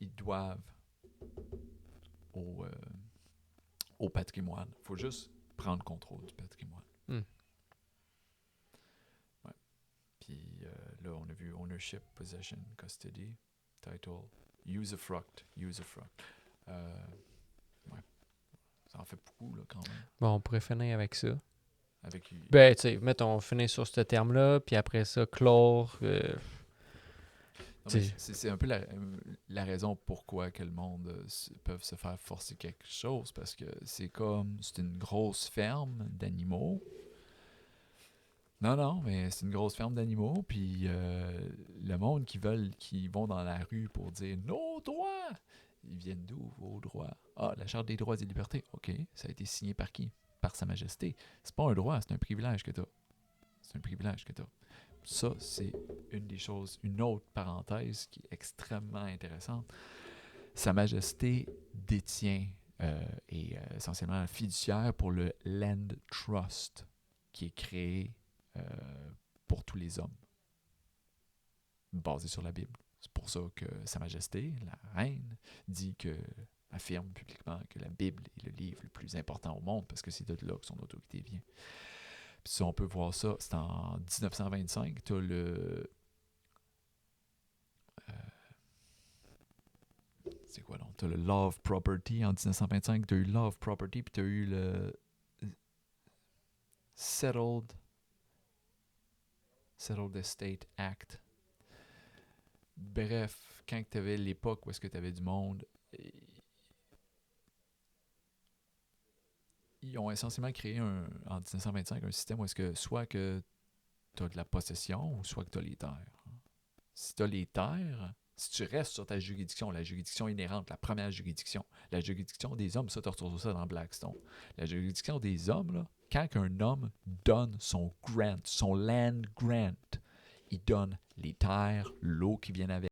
Ils doivent au patrimoine. Il faut juste prendre contrôle du patrimoine. Mm. Ouais. Puis là, on a vu ownership, possession, custody, title, usufruct. Ouais. Ça en fait beaucoup, là, quand même. Bon, on pourrait finir avec ça. Avec... Ben, tu sais, mettons, finir sur ce terme-là, puis après ça, clore. C'est un peu la raison pourquoi que le monde peut se faire forcer quelque chose, parce que c'est une grosse ferme d'animaux. Non, mais c'est une grosse ferme d'animaux, puis le monde qui vont dans la rue pour dire « Nos droits! » Ils viennent d'où, vos droits? Ah, la Charte des droits et libertés. OK, ça a été signé par qui? Par Sa Majesté. C'est pas un droit, c'est un privilège que t'as. C'est un privilège que t'as. Ça, c'est une des choses, une autre parenthèse qui est extrêmement intéressante. Sa Majesté détient est essentiellement fiduciaire pour le Land Trust qui est créé pour tous les hommes, basé sur la Bible. C'est pour ça que Sa Majesté, la reine, affirme publiquement que la Bible est le livre le plus important au monde parce que c'est de là que son autorité vient. Puis ça, on peut voir ça, c'est en 1925, tu as le... c'est quoi donc? Tu as le Law of Property en 1925, tu as eu Law of Property, puis tu as eu le Settled Estate Act. Bref, quand tu avais l'époque où est-ce que tu avais du monde, ils ont essentiellement créé en 1925 un système où est-ce que soit que tu as de la possession ou soit que tu as les terres. Si tu as les terres, si tu restes sur ta juridiction, la juridiction inhérente, la première juridiction, la juridiction des hommes, ça, tu retrouves ça dans Blackstone. La juridiction des hommes, là, quand un homme donne son grant, son land grant, il donne les terres, l'eau qui vient avec,